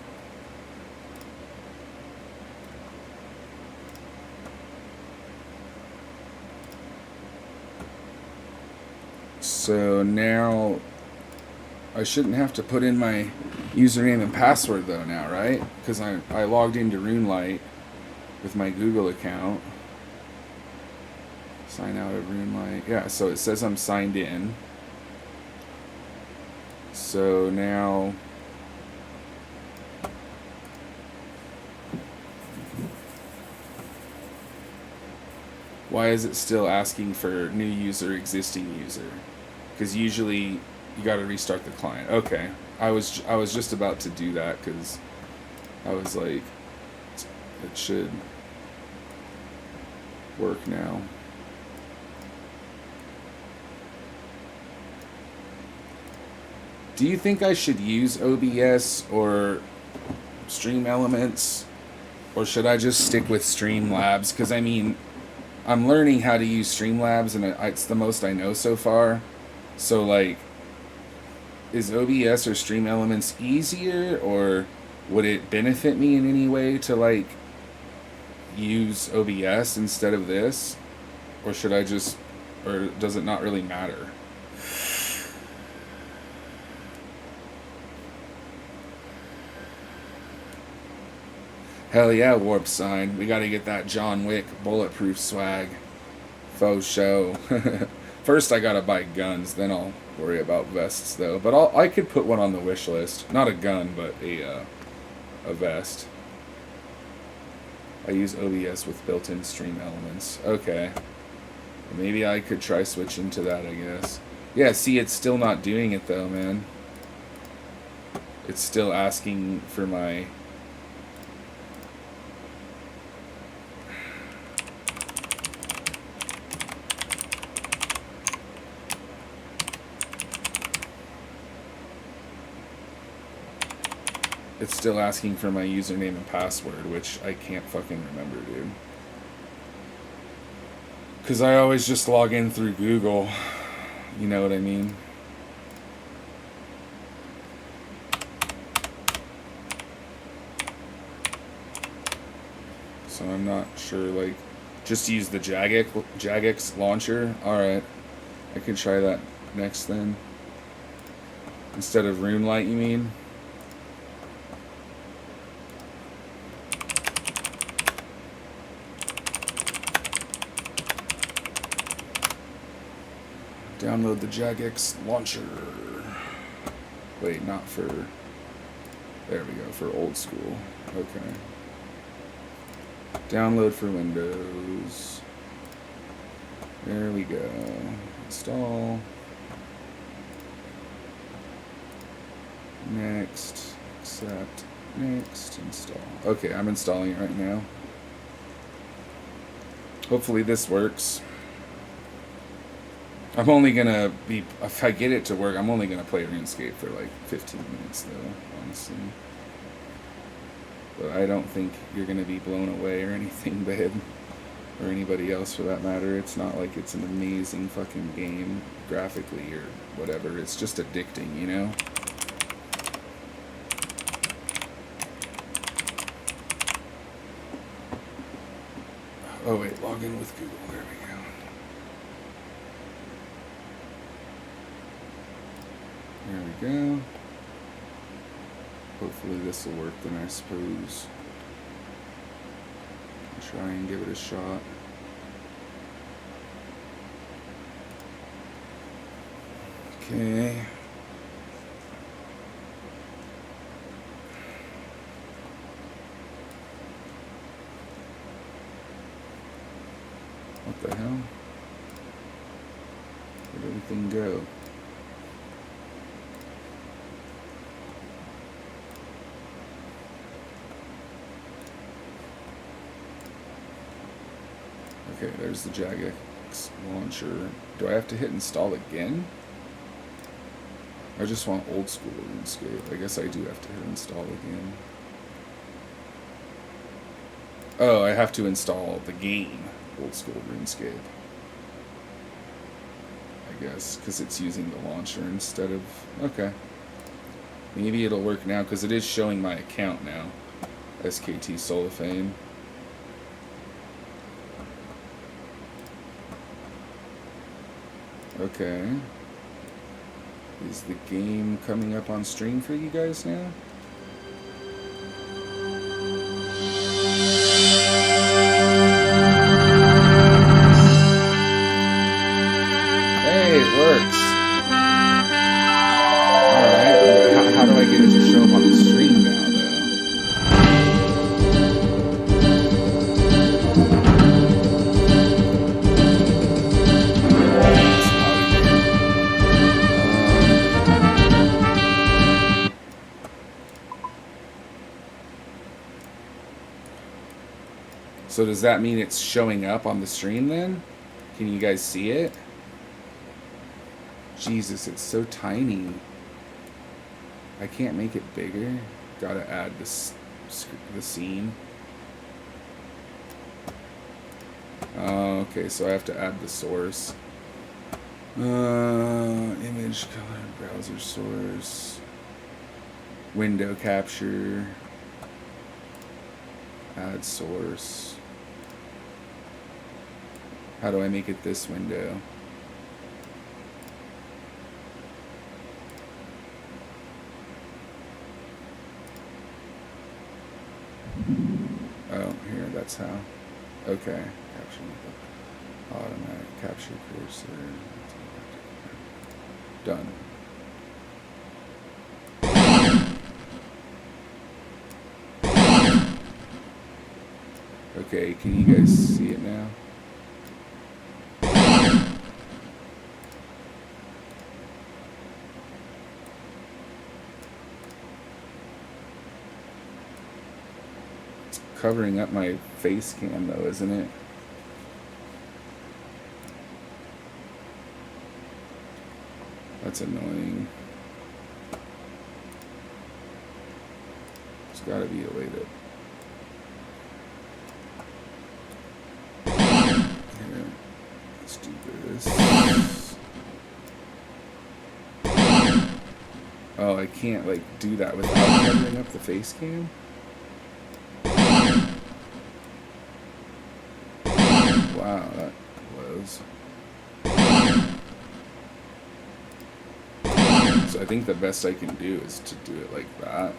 So now... I shouldn't have to put in my username and password though now, right? Because I logged into RuneLight with my Google account. Sign out of RuneLight. Yeah, so it says I'm signed in. So now Why is it still asking for new user, existing user? Because usually you got to restart the client. Okay, I was just about to do that because I was like, it should work now. Do you think I should use OBS or Stream Elements, or should I just stick with Streamlabs? Because I mean, I'm learning how to use Streamlabs, and it's the most I know so far. So like, is OBS or Stream Elements easier, or would it benefit me in any way to like use OBS instead of this, or should I just, or does it not really matter? Hell yeah, Warp Sign. We gotta get that John Wick bulletproof swag. Faux show. First I gotta buy guns, then I'll worry about vests though. But I could put one on the wish list. Not a gun, but a vest. I use OBS with built-in stream elements. Okay. Maybe I could try switching to that, I guess. Yeah, see, it's still not doing it though, man. It's still asking for my... It's still asking for my username and password, which I can't fucking remember, dude. Because I always just log in through Google. You know what I mean? So I'm not sure, like... Just use the Jagex launcher? Alright. I can try that next then. Instead of RuneLite, you mean? Download the Jagex launcher. Wait, not for... There we go, for old school. Okay. Download for Windows. There we go. Install. Next. Accept. Next. Install. Okay, I'm installing it right now. Hopefully this works. I'm only gonna be, if I get it to work, I'm only gonna play RuneScape for like 15 minutes though, honestly. But I don't think you're gonna be blown away or anything, babe. Or anybody else for that matter. It's not like it's an amazing fucking game graphically or whatever. It's just addicting, you know? Oh wait, log in with Google. There we go. There we go. Hopefully this will work then, I suppose. I'll try and give it a shot. Okay. What the hell? Where'd everything go? Okay, there's the Jagex launcher. Do I have to hit install again? I just want old school RuneScape. I guess I do have to hit install again. Oh, I have to install the game, old school RuneScape. I guess, because it's using the launcher instead of... Okay. Maybe it'll work now, because it is showing my account now. SKT Solifane. Okay. Is the game coming up on stream for you guys now? Hey, it works. Alright, how do I get it to show up on the stream now, though? does that mean it's showing up on the stream then? Can you guys see it? Jesus, it's so tiny. I can't make it bigger. Gotta add this, the scene. Okay, so I have to add the source. Image color, browser source, window capture, add source. How do I make it this window? Oh, here, that's how. Okay, capture automatic capture cursor. Done. Okay, can you guys see it now? It's covering up my face cam though, isn't it? That's annoying. There's gotta be a way to... Here, let's do this. Oh, I can't like do that without covering up the face cam? Wow, that was... So I think the best I can do is to do it like that.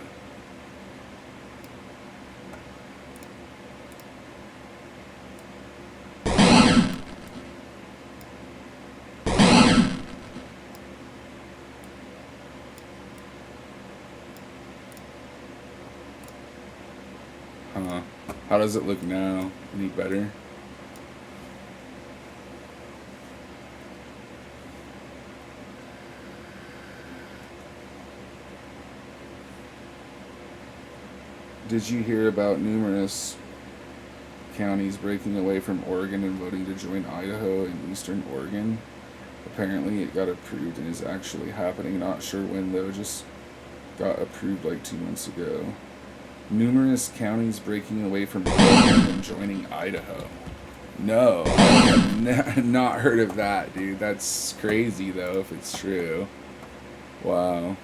How does it look now? Any better? Did you hear about numerous counties breaking away from Oregon and voting to join Idaho and Eastern Oregon? Apparently it got approved and is actually happening. Not sure when though, just got approved like 2 months ago. Numerous counties breaking away from Oregon and joining Idaho. No, I have not heard of that, dude. That's crazy though if it's true. Wow.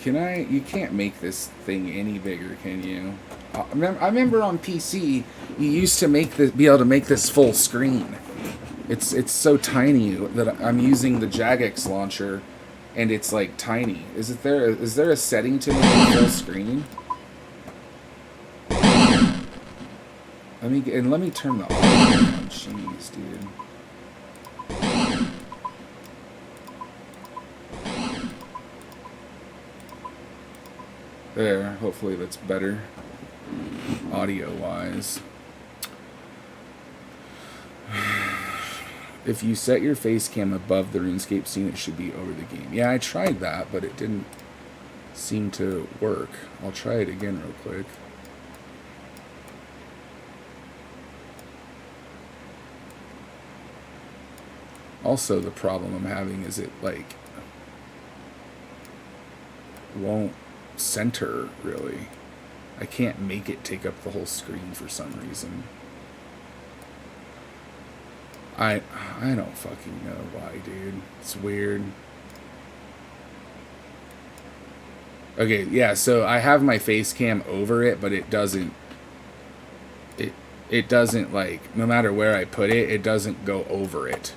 You can't make this thing any bigger, can you? I remember on PC, you used to be able to make this full screen. It's so tiny that I'm using the Jagex launcher, and it's like tiny. Is there a setting to make it full screen? Let me turn the audio down. Jeez, dude. There, hopefully that's better audio-wise. If you set your face cam above the RuneScape scene, it should be over the game. Yeah, I tried that, but it didn't seem to work. I'll try it again real quick. Also, the problem I'm having is it, like, won't center, really. I can't make it take up the whole screen for some reason. I don't fucking know why, dude. It's weird. Okay, yeah, so I have my face cam over it, but it doesn't... It doesn't, like, no matter where I put it, it doesn't go over it.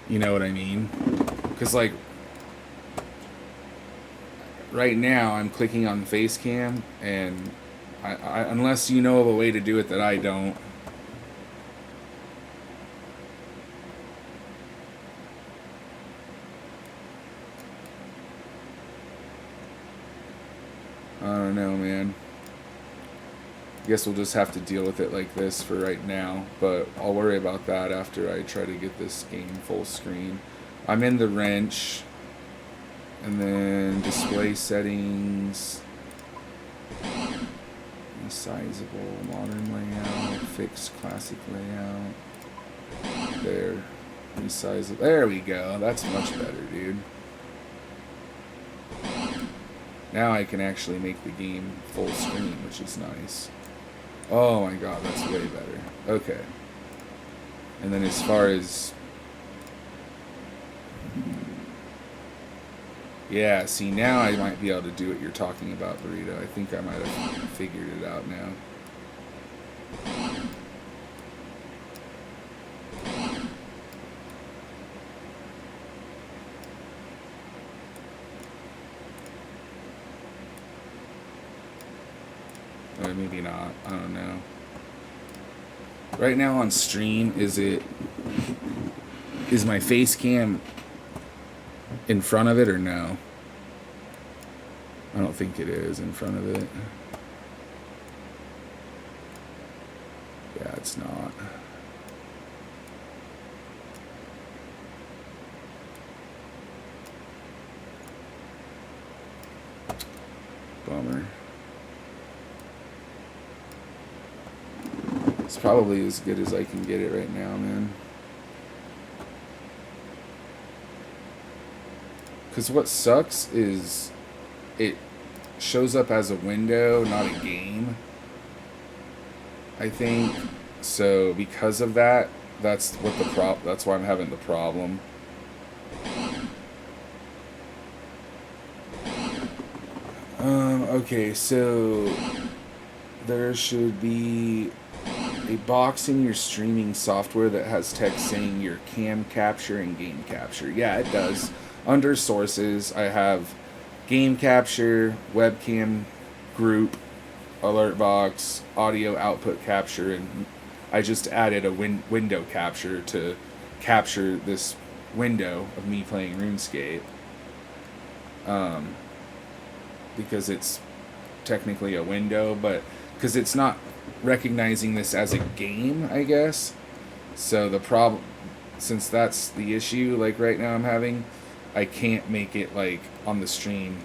You know what I mean? Because, like, right now I'm clicking on the face cam, and I unless you know of a way to do it that I don't. I don't know, man. I guess we'll just have to deal with it like this for right now, but I'll worry about that after I try to get this game full screen. I'm in the wrench, and then display settings, Resizable, modern layout, fixed classic layout. There. Resizable. There we go. That's much better, dude. Now I can actually make the game full screen, which is nice. Oh my god, that's way better. Okay. And then as far as... Yeah, see, now I might be able to do what you're talking about, Burrito. I think I might have figured it out now. Or maybe not. I don't know. Right now on stream, is my face cam in front of it or no? I don't think it is in front of it. Yeah, it's not. Bummer. It's probably as good as I can get it right now, man. Because what sucks is it shows up as a window, not a game, I think. So because of that, that's why I'm having the problem. Okay, so there should be a box in your streaming software that has text saying your cam capture and game capture. Yeah, it does. Under sources, I have game capture, webcam group, alert box, audio output capture, and I just added a window capture to capture this window of me playing RuneScape. Because it's technically a window, but because it's not recognizing this as a game, I guess. So the problem, since that's the issue, like right now I'm having, I can't make it like on the stream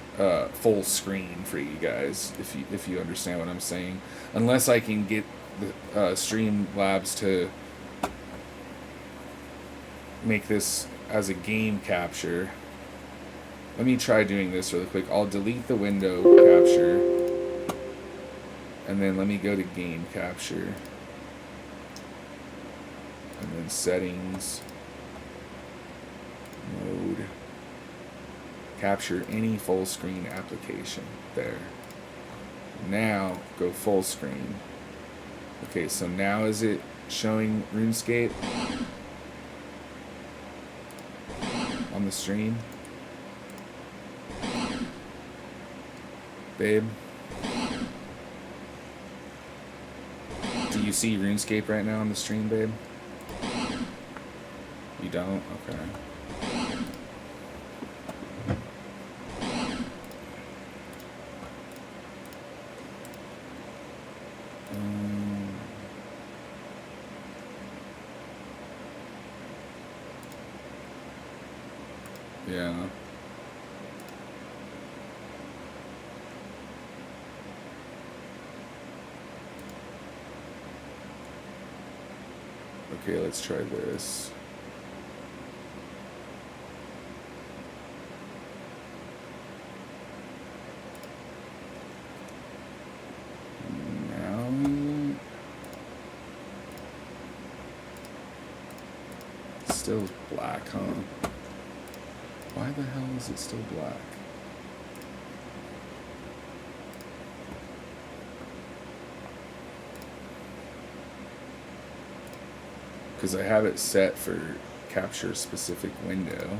full screen for you guys, if you understand what I'm saying, unless I can get the Streamlabs to make this as a game capture. Let me try doing this really quick. I'll delete the window capture, and then let me go to game capture, and then settings, mode, capture any full screen application. There. Now go full screen. Okay, so now is it showing RuneScape on the stream? Babe? Do you see RuneScape right now on the stream, babe? You don't? Okay. Yeah. Okay, let's try this. Now, it's still black, huh? Why the hell is it still black? Because I have it set for capture specific window.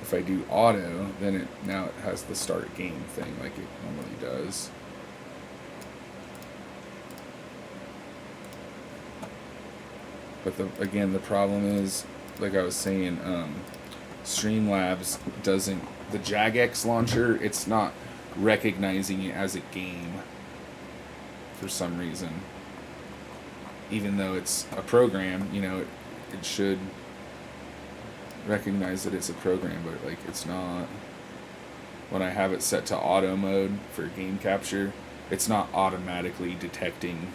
If I do auto, then now it has the start game thing like it normally does. But again, the problem is, like I was saying, Streamlabs doesn't, the Jagex launcher, it's not recognizing it as a game for some reason. Even though it's a program, you know, it should recognize that it's a program, but like it's not. When I have it set to auto mode for game capture, it's not automatically detecting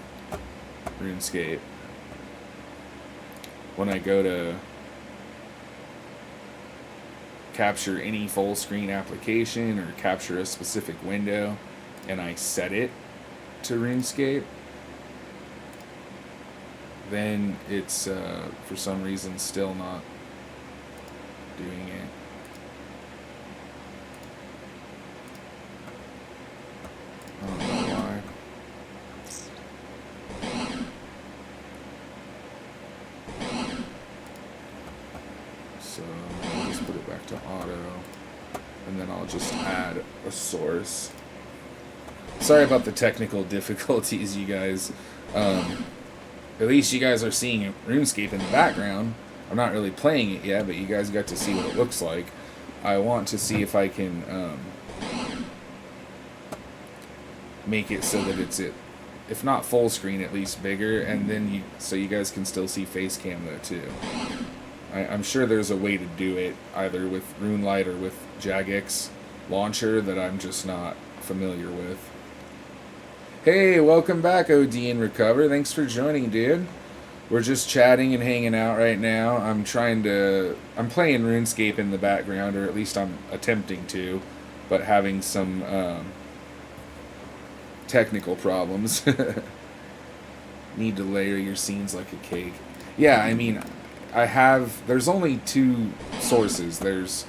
RuneScape. When I go to capture any full screen application or capture a specific window and I set it to RuneScape, then it's for some reason still not doing it. I don't know why. So I'll just put it back to auto, and then I'll just add a source. Sorry about the technical difficulties, you guys. At least you guys are seeing RuneScape in the background. I'm not really playing it yet, but you guys got to see what it looks like. I want to see if I can make it so that it's if not full screen, at least bigger, and then so you guys can still see face cam though too. I'm sure there's a way to do it either with RuneLite or with Jagex launcher that I'm just not familiar with. Hey, welcome back, OD and Recover. Thanks for joining, dude. We're just chatting and hanging out right now. I'm playing RuneScape in the background, or at least I'm attempting to, but having some technical problems. Need to layer your scenes like a cake. Yeah, I mean, there's only two sources. There's,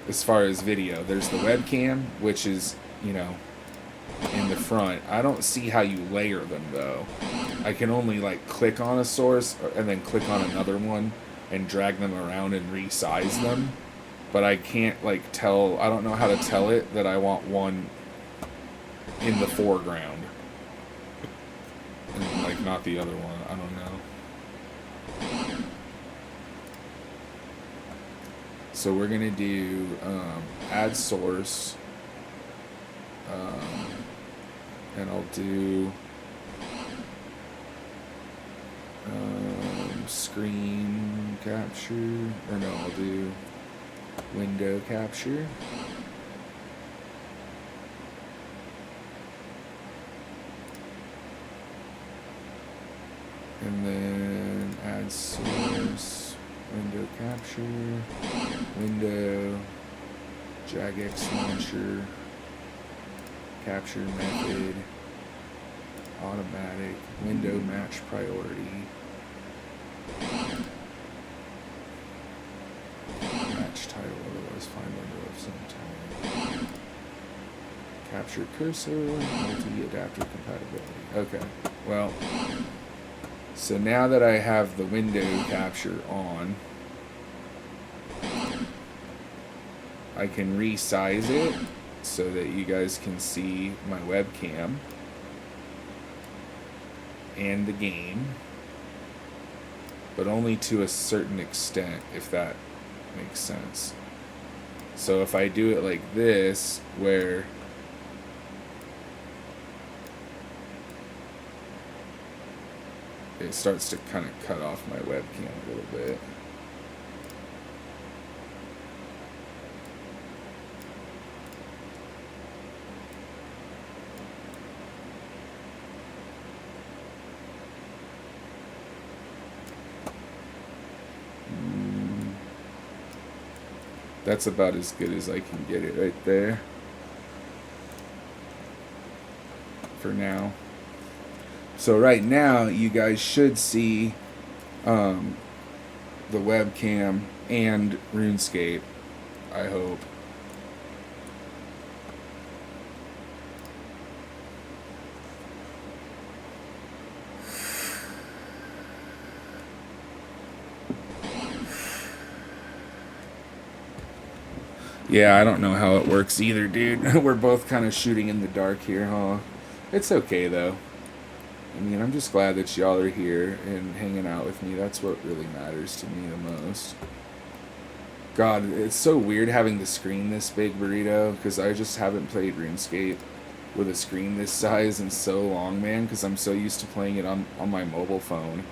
as far as video, there's the webcam, which is, in the front. I don't see how you layer them though. I can only click on a source and then click on another one and drag them around and resize them. But I can't tell, I don't know how to tell it that I want one in the foreground and not the other one. I don't know. So we're gonna do add source, and I'll do screen capture, or no, I'll do window capture. And then add source, window capture, window, Jagex launcher, capture method, automatic, window match priority, match title, otherwise find window of some type, capture cursor, multi-adapter compatibility. Okay, well, so now that I have the window capture on, I can resize it so that you guys can see my webcam and the game, but only to a certain extent, if that makes sense. So if I do it like this, where it starts to kind of cut off my webcam a little bit. That's about as good as I can get it right there for now. So right now you guys should see the webcam and RuneScape, I hope. Yeah, I don't know how it works either, dude. We're both kind of shooting in the dark here, huh? It's okay, though. I mean, I'm just glad that y'all are here and hanging out with me. That's what really matters to me the most. God, it's so weird having the screen this big, Burrito, because I just haven't played RuneScape with a screen this size in so long, man, because I'm so used to playing it on my mobile phone.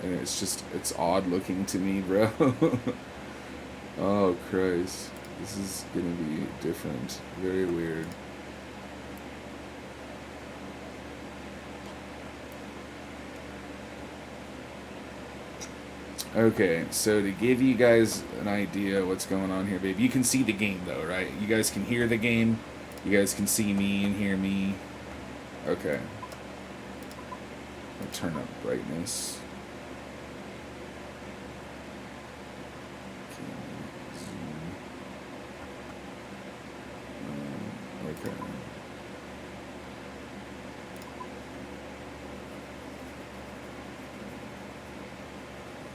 And it's odd looking to me, bro. Oh, Christ. This is gonna be different. Very weird. Okay, so to give you guys an idea what's going on here, babe, you can see the game though, right? You guys can hear the game. You guys can see me and hear me. Okay. I'll turn up brightness. Okay.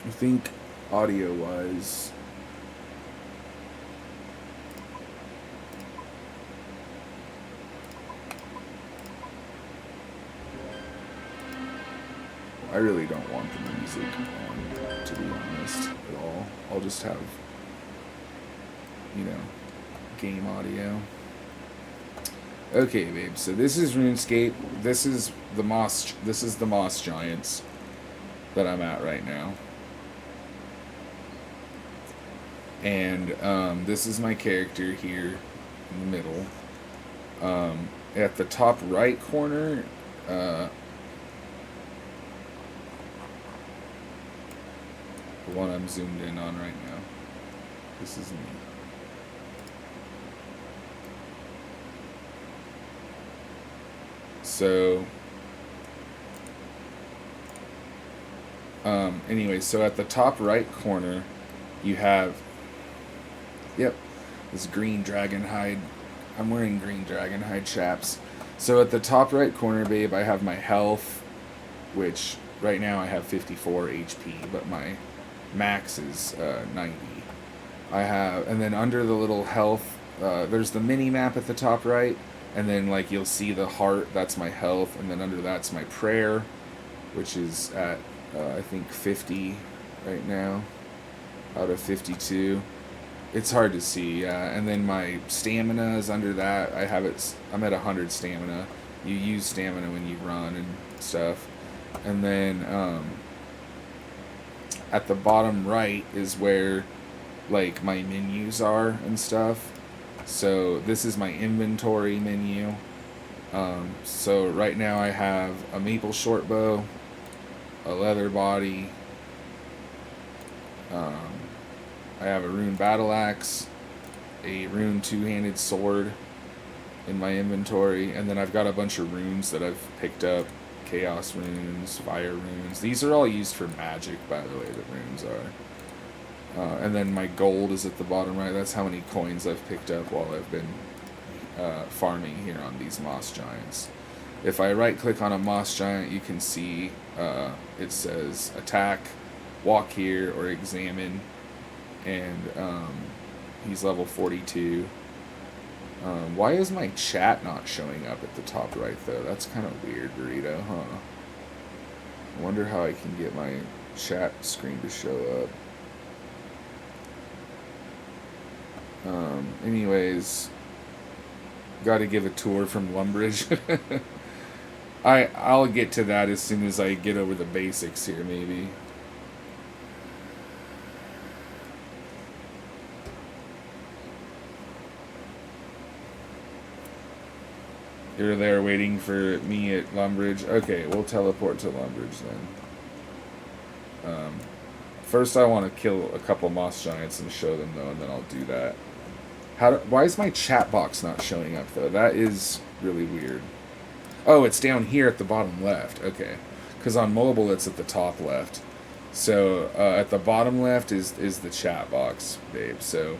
I think audio-wise, I really don't want the music on, to be honest, at all. I'll just have, you know, game audio. Okay, babe. So this is RuneScape. This is the Moss Giants that I'm at right now. And this is my character here in the middle. At the top right corner, the one I'm zoomed in on right now. This is me. So, anyway, so at the top right corner, you have, yep, this green dragon hide. I'm wearing green dragon hide chaps. So at the top right corner, babe, I have my health, which right now I have 54 HP, but my max is 90. I have, and then under the little health, there's the mini map at the top right, and then like you'll see the heart, that's my health, and then under that's my prayer, which is at I think 50 right now out of 52. It's hard to see, and then my stamina is under that. I'm at 100 stamina. You use stamina when you run and stuff. And then at the bottom right is where like my menus are and stuff. So this is my inventory menu. So right now I have a maple short bow, a leather body, I have a rune battle axe, a rune two-handed sword in my inventory, and then I've got a bunch of runes that I've picked up. Chaos runes, fire runes. These are all used for magic, by the way, the runes are. And then my gold is at the bottom right. That's how many coins I've picked up while I've been farming here on these moss giants. If I right-click on a moss giant, you can see it says attack, walk here, or examine. And he's level 42. Why is my chat not showing up at the top right, though? That's kind of weird, Burrito, huh? I wonder how I can get my chat screen to show up. Anyways, got to give a tour from Lumbridge. I'll get to that as soon as I get over the basics here, maybe. You're there waiting for me at Lumbridge. Okay, we'll teleport to Lumbridge then. First I want to kill a couple moss giants and show them though, and then I'll do that. Why is my chat box not showing up though? That is really weird. Oh, it's down here at the bottom left. Okay. Because on mobile it's at the top left. So at the bottom left is the chat box, babe. So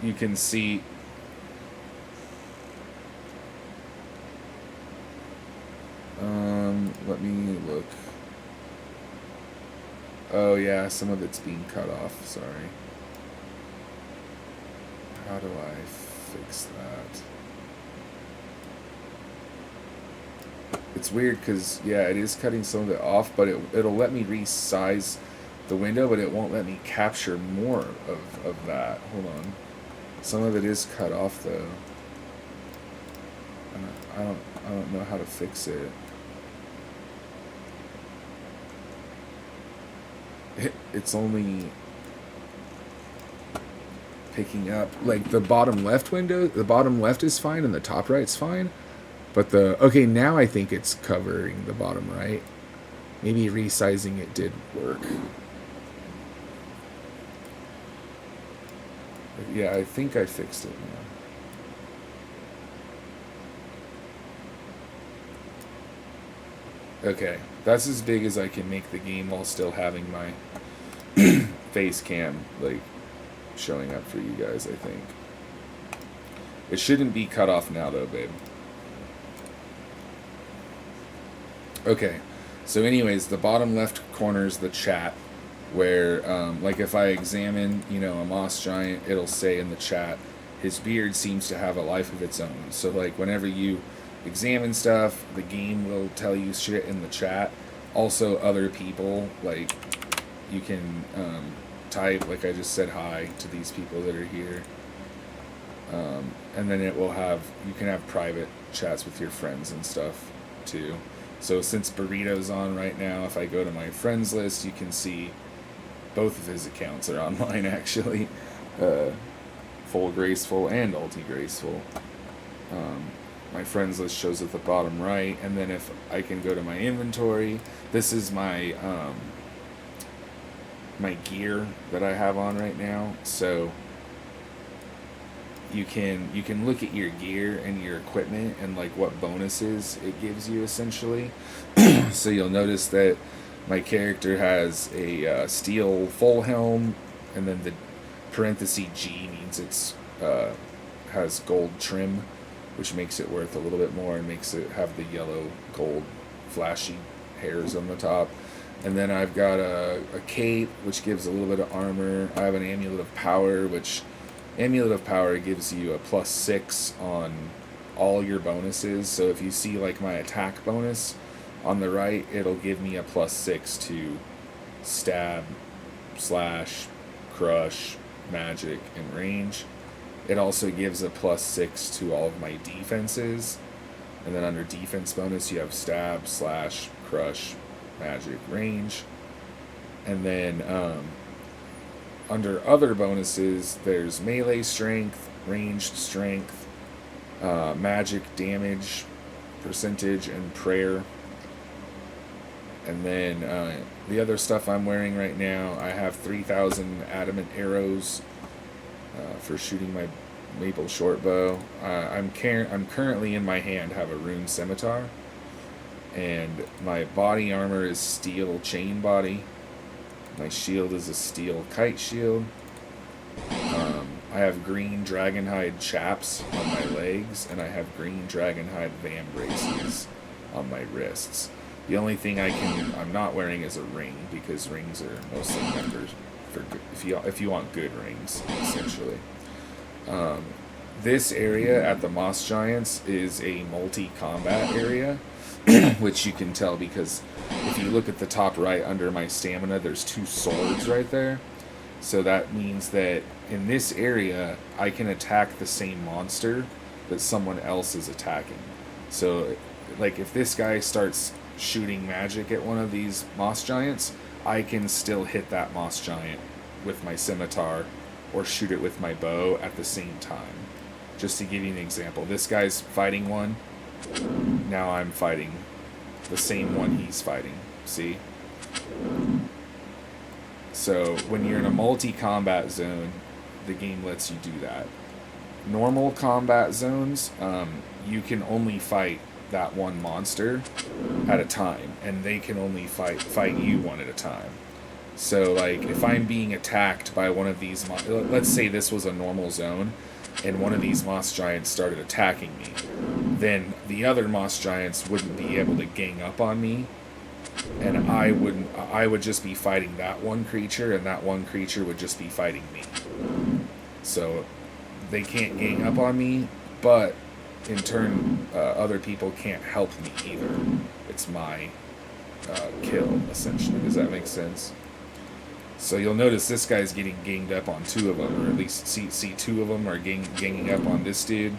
you can see... let me look. Oh yeah, some of it's being cut off, sorry. How do I fix that? It's weird because, yeah, it is cutting some of it off, but it'll let me resize the window, but it won't let me capture more of that. Hold on. Some of it is cut off, though. I don't know how to fix it. It's only picking up, like, the bottom left window. The bottom left is fine and the top right's fine. But okay, now I think it's covering the bottom right. Maybe resizing it did work. Yeah, I think I fixed it now. Okay, that's as big as I can make the game while still having my face cam, like, showing up for you guys, I think. It shouldn't be cut off now, though, babe. Okay, so anyways, the bottom left corner is the chat, where, like, if I examine, you know, a moss giant, it'll say in the chat, his beard seems to have a life of its own. So, like, whenever you examine stuff, the game will tell you shit in the chat. Also, other people, like, you can type, like I just said hi to these people that are here. And then it will have, you can have private chats with your friends and stuff, too. So since Burrito's on right now, if I go to my friends list, you can see both of his accounts are on mine, actually. Full Graceful and Ulti Graceful. My friends list shows at the bottom right, and then if I can go to my inventory, this is my my gear that I have on right now. So you can look at your gear and your equipment and like what bonuses it gives you essentially. So you'll notice that my character has a steel full helm, and then the parenthesis G means it's has gold trim, which makes it worth a little bit more and makes it have the yellow gold flashy hairs on the top. And then I've got a cape, which gives a little bit of armor. I have an amulet of power, which amulet of power gives you a +6 on all your bonuses. So if you see like my attack bonus on the right, it'll give me a +6 to stab, slash, crush, magic, and range. It also gives a +6 to all of my defenses. And then under defense bonus, you have stab, slash, crush, magic, range. And then under other bonuses, there's melee strength, ranged strength, magic damage percentage, and prayer. And then the other stuff I'm wearing right now, I have 3,000 adamant arrows for shooting my maple short bow. I'm currently in my hand have a rune scimitar, and my body armor is steel chain body. My shield is a steel kite shield. I have green dragonhide chaps on my legs, and I have green dragonhide vambraces on my wrists. The only thing I'm not wearing is a ring, because rings are mostly members for if you want good rings, essentially. This area at the Moss Giants is a multi-combat area, which you can tell because if you look at the top right under my stamina, there's 2 swords right there. So that means that in this area, I can attack the same monster that someone else is attacking. So, like, if this guy starts shooting magic at one of these Moss Giants, I can still hit that Moss Giant with my scimitar or shoot it with my bow at the same time. Just to give you an example, this guy's fighting one. Now I'm fighting the same one he's fighting. See? So when you're in a multi-combat zone, the game lets you do that. Normal combat zones, you can only fight that one monster at a time, and they can only fight you one at a time. So, like, if I'm being attacked by one of these, let's say this was a normal zone, and one of these Moss Giants started attacking me, then the other Moss Giants wouldn't be able to gang up on me, and I would just be fighting that one creature, and that one creature would just be fighting me. So, they can't gang up on me, but in turn, other people can't help me either. It's my kill, essentially. Does that make sense? So you'll notice this guy's getting ganged up on 2 of them, or at least see 2 of them are ganging up on this dude.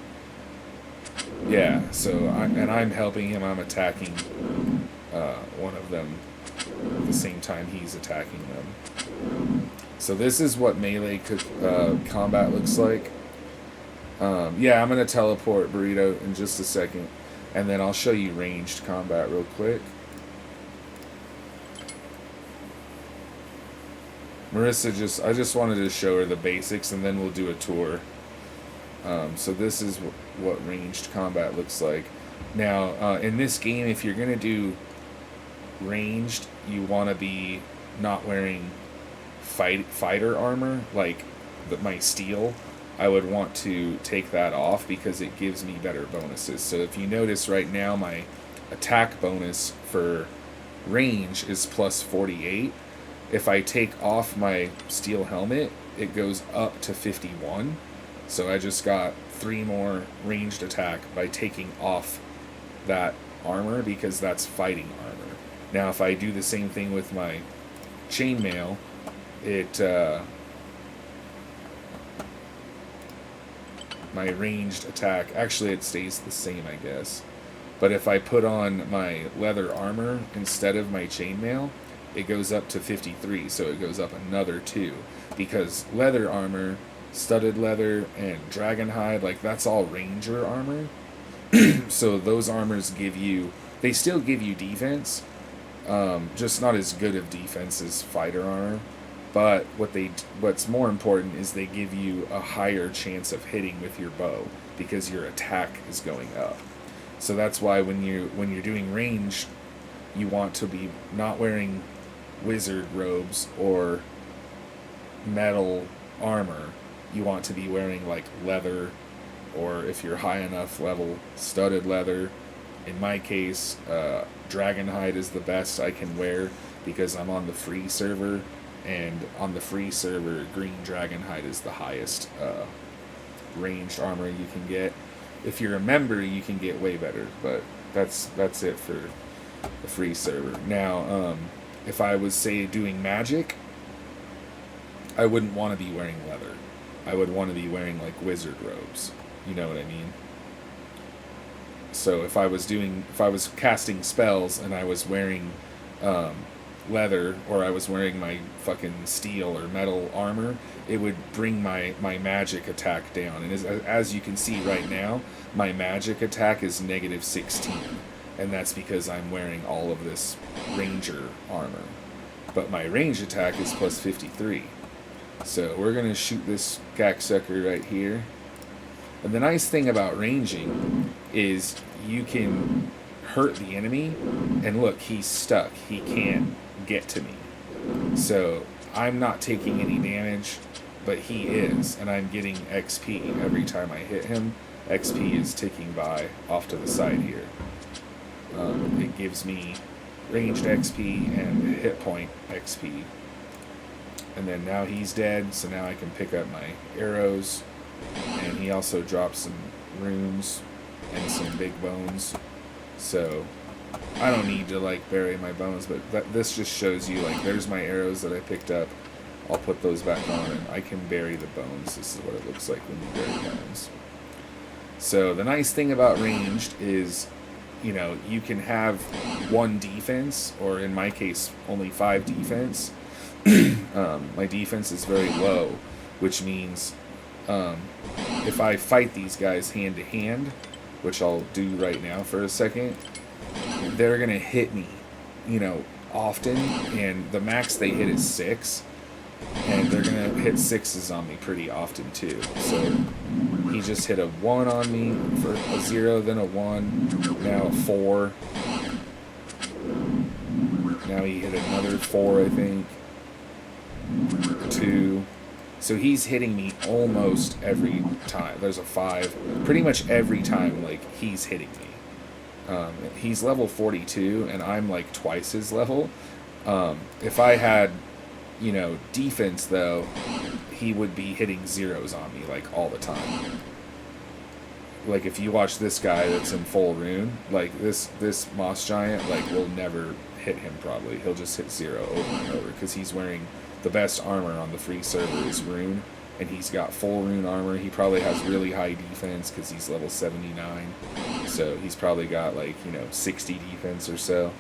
Yeah, so I'm helping him. I'm attacking one of them at the same time he's attacking them. So this is what melee combat looks like. Yeah, I'm going to teleport Burrito in just a second, and then I'll show you ranged combat real quick. Marissa I just wanted to show her the basics, and then we'll do a tour. So this is what ranged combat looks like. Now, in this game, if you're gonna do ranged, you want to be not wearing fighter armor like my steel. I would want to take that off because it gives me better bonuses. So if you notice right now, my attack bonus for range is plus 48. If I take off my steel helmet, it goes up to 51. So I just got 3 more ranged attack by taking off that armor because that's fighting armor. Now if I do the same thing with my chainmail, it my ranged attack, actually it stays the same, I guess. But if I put on my leather armor instead of my chainmail, it goes up to 53, so it goes up another 2. Because leather armor, studded leather, and dragon hide, like that's all ranger armor. So those armors they still give you defense, just not as good of defense as fighter armor. But what's more important is they give you a higher chance of hitting with your bow because your attack is going up. So that's why when you're doing range, you want to be not wearing wizard robes or metal armor. You want to be wearing like leather, or if you're high enough level, studded leather. In my case, dragon hide is the best I can wear because I'm on the free server, and on the free server, green dragon hide is the highest ranged armor you can get. If you're a member, you can get way better, but that's it for the free server. Now, if I was, say, doing magic, I wouldn't want to be wearing leather. I would want to be wearing, like, wizard robes. You know what I mean? So if I was casting spells and I was wearing leather, or I was wearing my fucking steel or metal armor, it would bring my magic attack down. And as you can see right now, my magic attack is negative 16. And that's because I'm wearing all of this ranger armor. But my range attack is plus 53. So we're going to shoot this cacksucker right here. And the nice thing about ranging is you can hurt the enemy, and look, he's stuck. He can't get to me. So I'm not taking any damage, but he is, and I'm getting XP every time I hit him. XP is ticking by off to the side here. It gives me ranged XP and hit point XP. And then now he's dead, so now I can pick up my arrows. And he also drops some runes and some big bones. So I don't need to like bury my bones, but this just shows you, like, there's my arrows that I picked up. I'll put those back on and I can bury the bones. This is what it looks like when you bury bones. So the nice thing about ranged is, you know, you can have 1 defense, or in my case, only 5 defense. My defense is very low, which means if I fight these guys hand to hand, which I'll do right now for a second, they're gonna hit me, you know, often, and the max they hit is 6, and they're gonna hit 6s on me pretty often too. So he just hit a 1 on me for a 0, then a 1, now a 4. Now he hit another 4, I think. 2. So he's hitting me almost every time. There's a 5. Pretty much every time, like, he's hitting me. He's level 42, and I'm like twice his level. If I had, you know, defense, though, he would be hitting 0s on me, like, all the time. Like, if you watch this guy that's in full rune, like, this moss giant, like, will never hit him probably. He'll just hit 0 over and over, because he's wearing the best armor on the free server is rune, and he's got full rune armor. He probably has really high defense because he's level 79, so he's probably got, like, you know, 60 defense or so,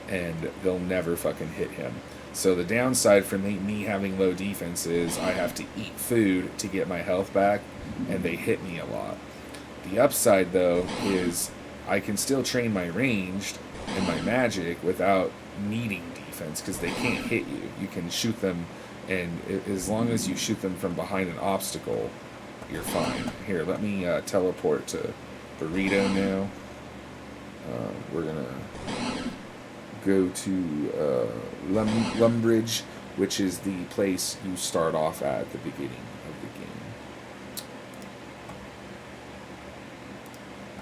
and they'll never fucking hit him. So the downside for me having low defense is I have to eat food to get my health back, and they hit me a lot. The upside, though, is I can still train my ranged and my magic without needing defense. defense because they can't hit you. You can shoot them, and as long as you shoot them from behind an obstacle, you're fine. Here, let me teleport to Burrito now. We're gonna go to Lumbridge, which is the place you start off at the beginning of the game.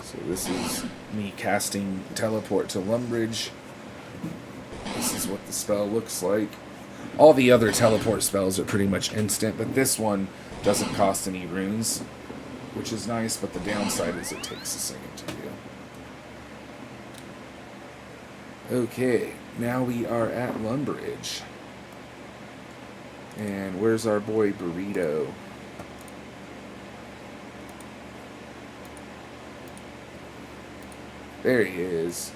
So this is me casting teleport to Lumbridge. This is what the spell looks like. All the other teleport spells are pretty much instant, but this one doesn't cost any runes, which is nice, but the downside is it takes a second to do. Okay, now we are at Lumbridge. And where's our boy Burrito? There he is.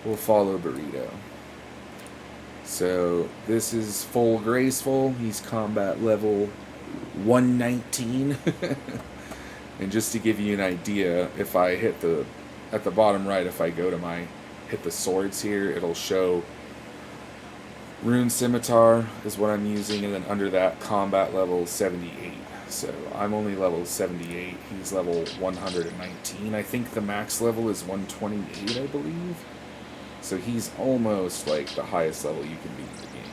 We'll follow Burrito. So this is full graceful. He's combat level 119. And just to give you an idea, if I hit at the bottom right, if I go to hit the swords here, it'll show Rune Scimitar is what I'm using, and then under that, combat level 78. So I'm only level 78. He's level 119. I think the max level is 128, I believe. So he's almost like the highest level you can be in the game.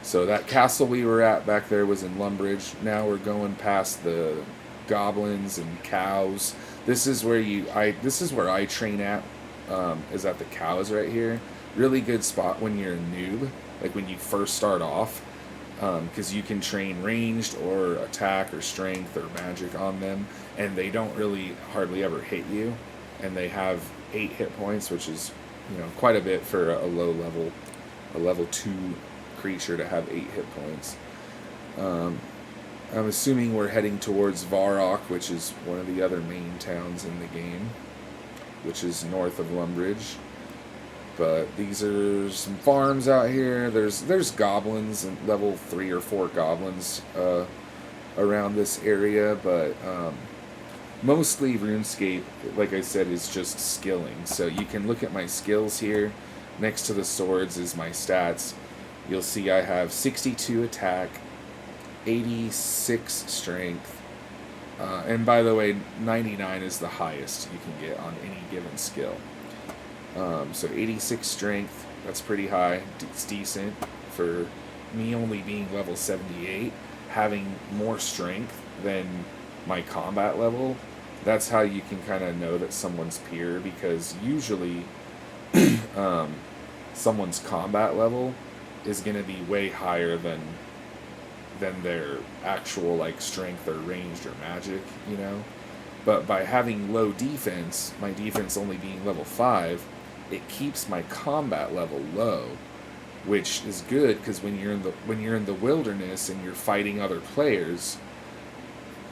So that castle we were at back there was in Lumbridge. Now we're going past the goblins and cows. This is where I train at. Is at the cows right here. Really good spot when you're a noob, like when you first start off, because you can train ranged or attack or strength or magic on them, and they don't really hardly ever hit you, and they have 8 hit points, which is quite a bit for a level 2 creature to have 8 hit points. I'm assuming we're heading towards Varrock, which is one of the other main towns in the game, which is north of Lumbridge. But these are some farms out here. There's goblins, and level 3 or 4 goblins around this area, but mostly RuneScape, like I said, is just skilling. So you can look at my skills here. Next to the swords is my stats. You'll see I have 62 attack, 86 strength, and by the way, 99 is the highest you can get on any given skill. So 86 strength, that's pretty high. It's decent for me only being level 78. Having more strength than my combat level, that's how you can kind of know that someone's peer, because usually someone's combat level is going to be way higher than their actual like strength or ranged or magic, But by having low defense, my defense only being level 5, it keeps my combat level low, which is good because when you're in the wilderness and you're fighting other players,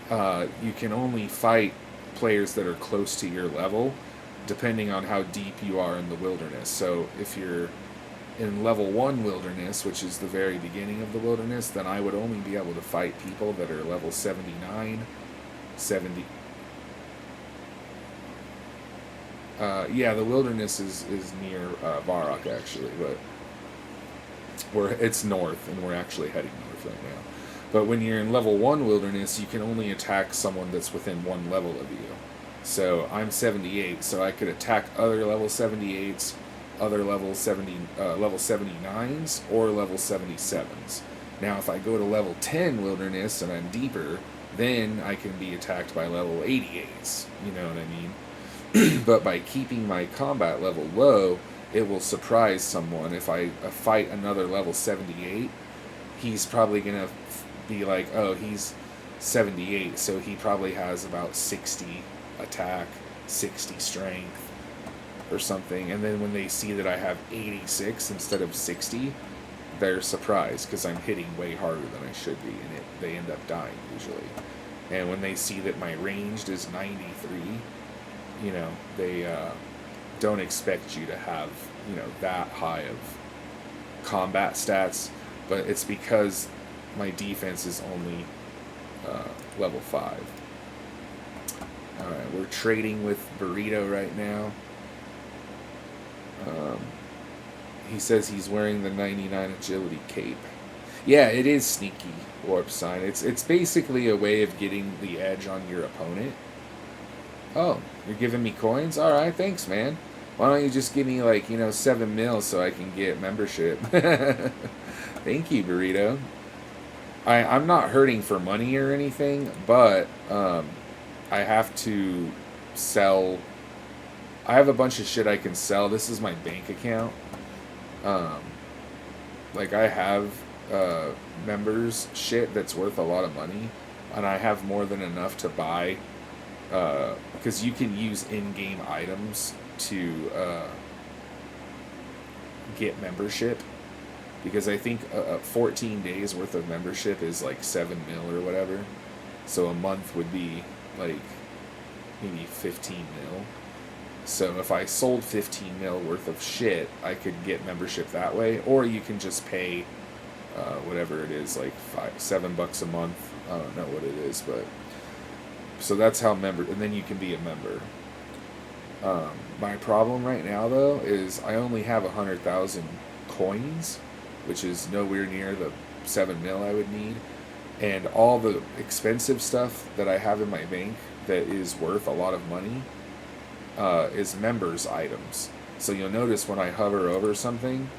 you can only fight players that are close to your level, depending on how deep you are in the wilderness. So if you're in level 1 wilderness, which is the very beginning of the wilderness, then I would only be able to fight people that are level 79, 70. Yeah, the wilderness is near Varrock, actually, but it's north, and we're actually heading north right now. But when you're in level 1 wilderness, you can only attack someone that's within 1 level of you. So I'm 78, so I could attack other level 78s, other level 79s, or level 77s. Now, if I go to level 10 wilderness and I'm deeper, then I can be attacked by level 88s. You know what I mean? But by keeping my combat level low, it will surprise someone. If I fight another level 78, he's probably going to be like, oh, he's 78, so he probably has about 60 attack, 60 strength, or something. And then when they see that I have 86 instead of 60, they're surprised because I'm hitting way harder than I should be, and they end up dying usually. And when they see that my ranged is 93, they don't expect you to have, that high of combat stats, but it's because my defense is only level 5. Alright, we're trading with Burrito right now. He says he's wearing the 99 agility cape. Yeah, it is sneaky, warp sign. It's basically a way of getting the edge on your opponent. Oh, you're giving me coins? All right, thanks, man. Why don't you just give me like 7 mil so I can get membership? Thank you, burrito. I'm not hurting for money or anything, but I have to sell. I have a bunch of shit I can sell. This is my bank account. Um, like I have members shit that's worth a lot of money, and I have more than enough to buy. Because you can use in-game items to get membership. Because I think 14 days worth of membership is like 7 mil or whatever. So a month would be like maybe 15 mil. So if I sold 15 mil worth of shit, I could get membership that way. Or you can just pay whatever it is, like $7 a month. I don't know what it is, but so that's how member, and then you can be a member. My problem right now though is I only have 100,000 coins, which is nowhere near the 7 mil I would need, and all the expensive stuff that I have in my bank that is worth a lot of money is members items. So you'll notice when I hover over something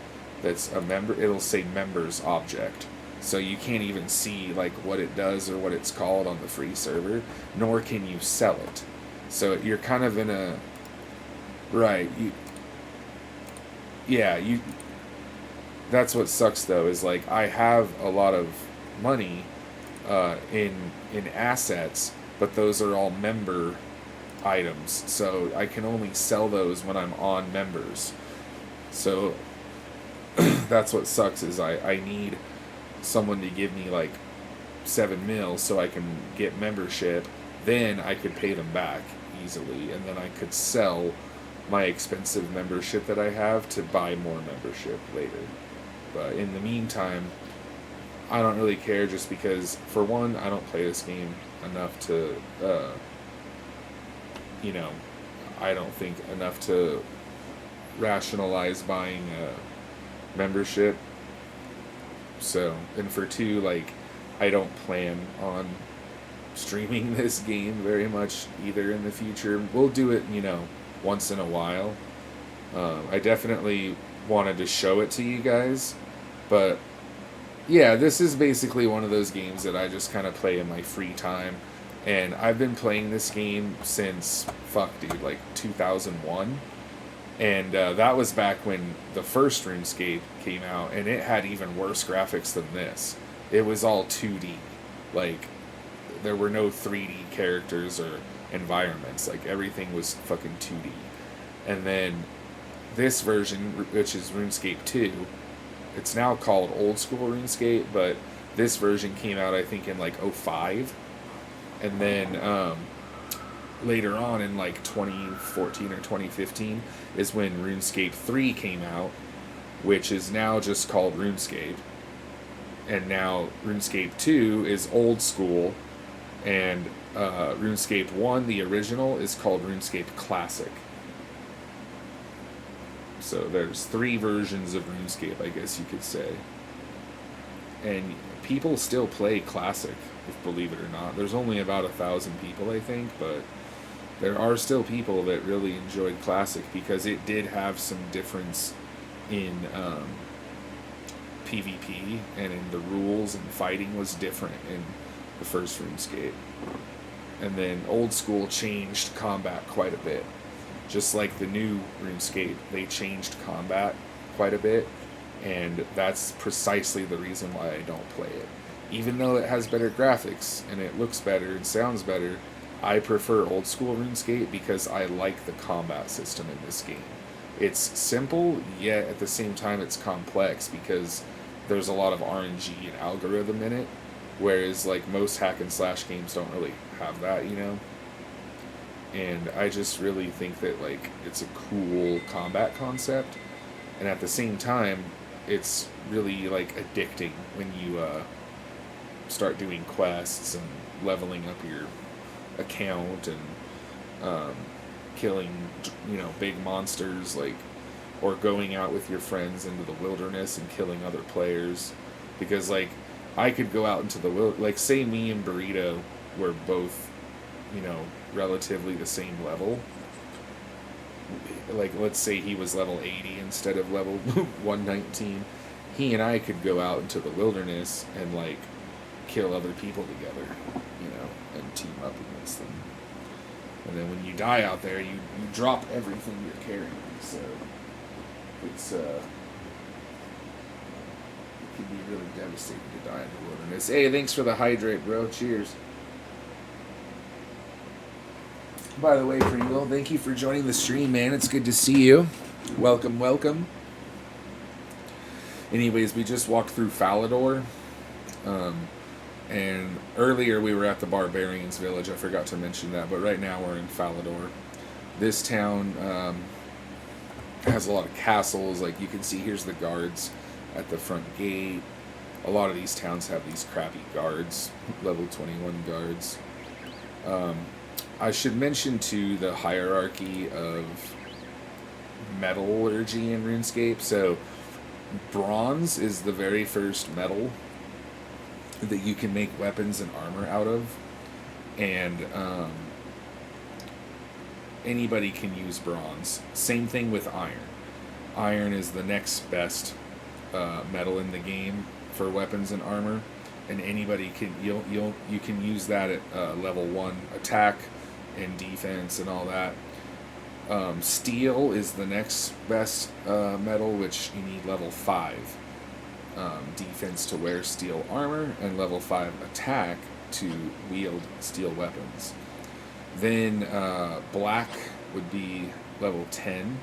that's a member, it'll say members object. So you can't even see like what it does or what it's called on the free server, nor can you sell it. So you're kind of in a right. You that's what sucks though, is like I have a lot of money in assets, but those are all member items. So I can only sell those when I'm on members. So that's what sucks, is I need someone to give me like 7 mil so I can get membership. Then I could pay them back easily, and then I could sell my expensive membership that I have to buy more membership later. But in the meantime, I don't really care, just because for one, I don't play this game enough to I don't think enough to rationalize buying a membership. So, and for two, like, I don't plan on streaming this game very much either in the future. We'll do it, once in a while. I definitely wanted to show it to you guys, but yeah, this is basically one of those games that I just kind of play in my free time. And I've been playing this game since, like 2001. And that was back when the first RuneScape came out, and it had even worse graphics than this. It was all 2D. Like, there were no 3D characters or environments. Like, everything was fucking 2D. And then this version, which is RuneScape 2, it's now called Old School RuneScape, but this version came out, I think, in like '05. And then later on in like 2014 or 2015 is when RuneScape 3 came out, which is now just called RuneScape. And now RuneScape 2 is Old School, and RuneScape 1, the original, is called RuneScape Classic. So there's 3 versions of RuneScape, I guess you could say. And people still play Classic, if believe it or not. There's only about 1,000 people, I think, but there are still people that really enjoyed Classic because it did have some difference in PvP, and in the rules, and fighting was different in the first RuneScape. And then Old School changed combat quite a bit. Just like the new RuneScape, they changed combat quite a bit, and that's precisely the reason why I don't play it. Even though it has better graphics, and it looks better and sounds better, I prefer Old School RuneScape because I like the combat system in this game. It's simple, yet at the same time it's complex because there's a lot of RNG and algorithm in it, whereas like most hack and slash games don't really have that, And I just really think that like it's a cool combat concept, and at the same time, it's really like addicting when you start doing quests and leveling up your account and killing big monsters. Like or going out with your friends into the wilderness and killing other players, because like I could go out into the like say me and Burrito were both, you know, relatively the same level. Like let's say he was level 80 instead of level 119. He and I could go out into the wilderness and like kill other people together, you know, and team up against them. And then when you die out there, you drop everything you're carrying. So it's it can be really devastating to die in the wilderness. Hey, thanks for the hydrate, bro. Cheers. By the way, Pringle, thank you for joining the stream, man. It's good to see you. Welcome, welcome. Anyways, we just walked through Falador. And earlier we were at the Barbarians Village. I forgot to mention that. But right now we're in Falador. This town has a lot of castles. Like you can see, here's the guards at the front gate. A lot of these towns have these crappy guards, level 21 guards. I should mention too the hierarchy of metallurgy in RuneScape. So bronze is the very first metal that you can make weapons and armor out of, and anybody can use bronze. Same thing with iron. Iron is the next best metal in the game for weapons and armor, and anybody can you can use that at level 1 attack and defense and all that. Steel is the next best metal, which you need level 5 defense to wear steel armor, and level 5 attack to wield steel weapons. Then black would be level 10,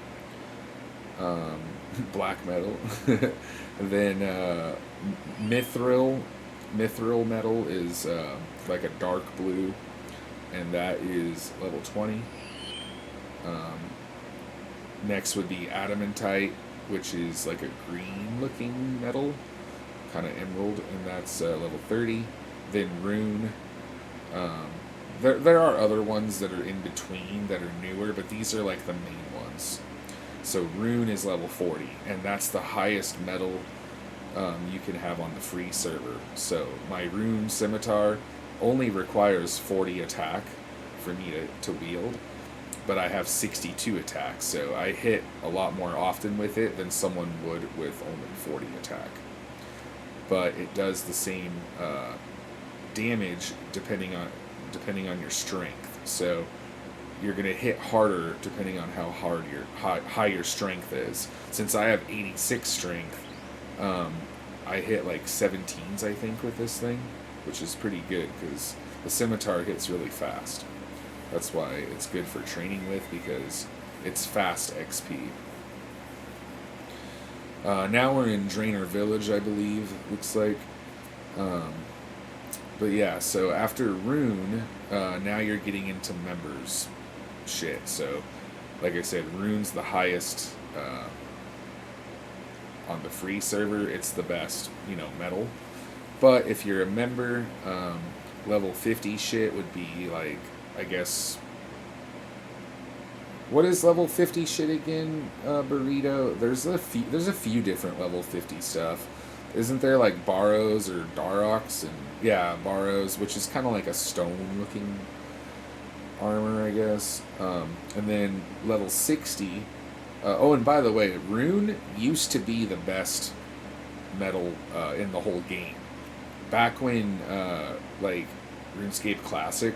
black metal. Then mithril metal is like a dark blue, and that is level 20. Next would be adamantite, which is like a green looking metal, kind of emerald, and that's level 30. Then rune. There are other ones that are in between that are newer, but these are like the main ones. So rune is level 40, and that's the highest metal you can have on the free server. So my rune scimitar only requires 40 attack for me to wield, but I have 62 attacks, so I hit a lot more often with it than someone would with only 40 attack. But it does the same damage depending on your strength. So you're gonna hit harder depending on how high your strength is. Since I have 86 strength, I hit like 17s I think with this thing, which is pretty good because the scimitar hits really fast. That's why it's good for training with, because it's fast XP. Now we're in Draenor Village, I believe, looks like. But yeah, so after Rune, now you're getting into members shit. So, like I said, Rune's the highest on the free server. It's the best, metal. But if you're a member, level 50 shit would be like, I guess, what is level 50 shit again, Burrito? There's a few different level 50 stuff. Isn't there like Barrows or Daroks? And yeah, Barrows, which is kind of like a stone looking armor, I guess. And then level 60. Oh, and by the way, Rune used to be the best metal in the whole game. Back when like RuneScape Classic,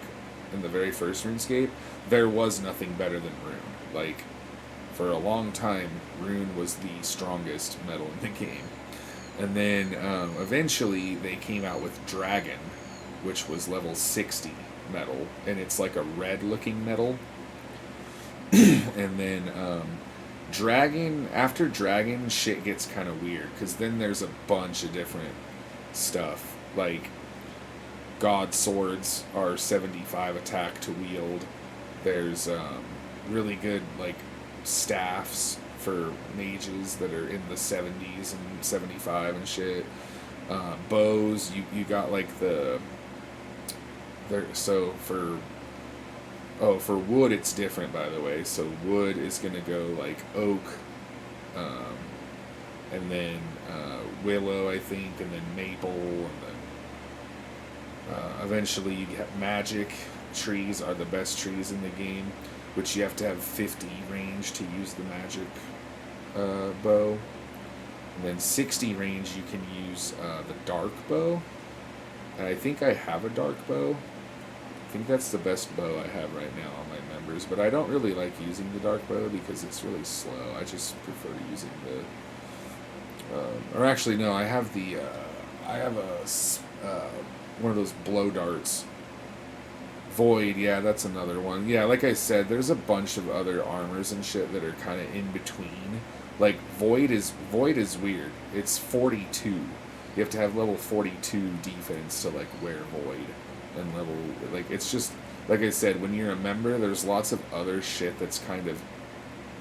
in the very first RuneScape, there was nothing better than Rune. Like, for a long time, Rune was the strongest metal in the game. And then eventually they came out with Dragon, which was level 60 metal, and it's like a red looking metal. And then after Dragon, shit gets kind of weird, because then there's a bunch of different stuff. Like, God swords are 75 attack to wield. There's really good like staffs for mages that are in the 70s and 75 and shit. Bows, you got like for wood it's different, by the way. So wood is gonna go like oak, um, and then willow, I think, and then maple, and then eventually you get magic trees are the best trees in the game, which you have to have 50 range to use the magic bow. And then 60 range you can use the dark bow. And I think I have a dark bow. I think that's the best bow I have right now on my members, but I don't really like using the dark bow because it's really slow. I just prefer using the, or actually no, I have the, I have one of those blow darts. Void, yeah, that's another one. Yeah, like I said, there's a bunch of other armors and shit that are kind of in between. Like Void is weird. It's 42. You have to have level 42 defense to like wear Void, and level like it's just like I said. When you're a member, there's lots of other shit that's kind of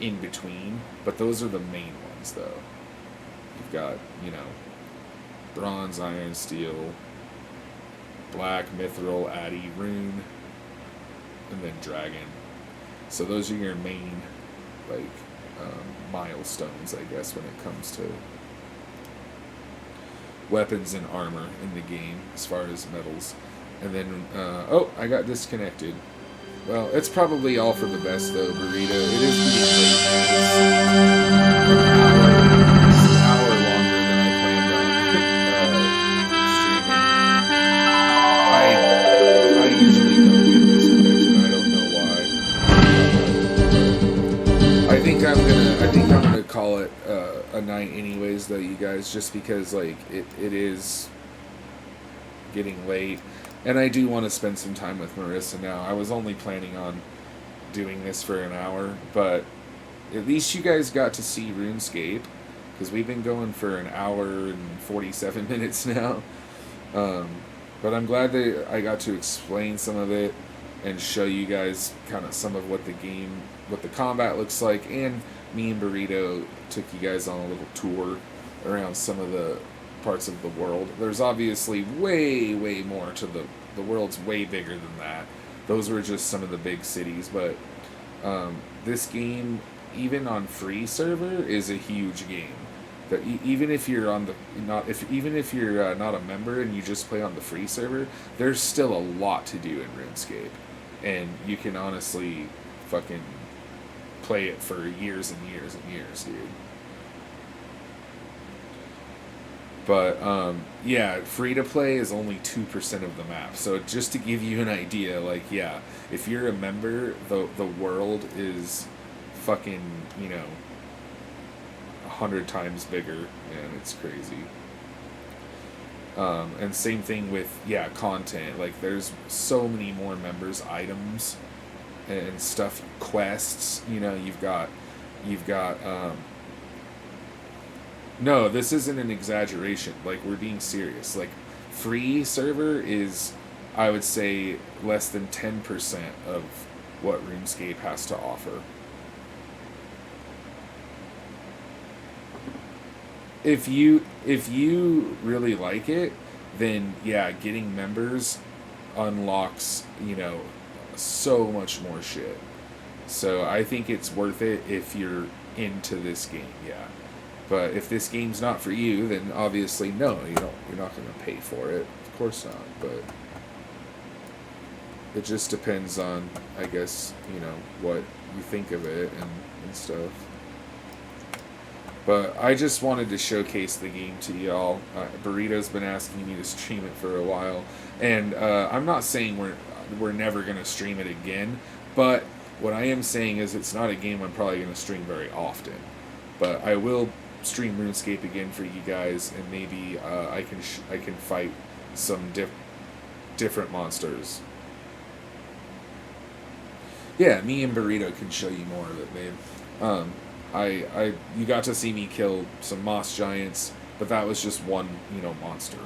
in between, but those are the main ones though. You've got bronze, iron, steel, black, mithril, addy, rune, and then dragon. So those are your main like milestones, I guess, when it comes to weapons and armor in the game as far as metals. And then oh, I got disconnected. Well, it's probably all for the best though, Burrito. It is getting late. It's an hour longer than I planned on streaming. I usually don't get disconnected. I don't know why. I think I'm gonna call it a night anyways though, you guys, just because like it is getting late. And I do want to spend some time with Marissa now. I was only planning on doing this for an hour, but at least you guys got to see RuneScape, because we've been going for an hour and 47 minutes now. But I'm glad that I got to explain some of it and show you guys kind of some of what the combat looks like, and me and Burrito took you guys on a little tour around some of the parts of the world. There's obviously way more to the world's way bigger than that. Those were just some of the big cities, but this game, even on free server, is a huge game. That even if you're on the even if you're not a member and you just play on the free server, there's still a lot to do in RuneScape, and you can honestly fucking play it for years and years and years, dude. But yeah, free to play is only 2% of the map. So just to give you an idea, like yeah, if you're a member, the world is fucking 100 times bigger, and it's crazy. And same thing with content. Like there's so many more members, items, and stuff, quests. You've got no, this isn't an exaggeration. Like, we're being serious. Like, free server is, I would say, less than 10% of what RuneScape has to offer. If you really like it, then yeah, getting members unlocks, so much more shit. So I think it's worth it if you're into this game, yeah. But if this game's not for you, then obviously no, you're not going to pay for it. Of course not. But it just depends on, I guess, what you think of it and stuff. But I just wanted to showcase the game to y'all. Burrito's been asking me to stream it for a while, and I'm not saying we're never going to stream it again, but what I am saying is it's not a game I'm probably going to stream very often. But I will stream RuneScape again for you guys, and maybe I can fight some different monsters. Yeah, me and Burrito can show you more of it, babe. You got to see me kill some moss giants, but that was just one monster.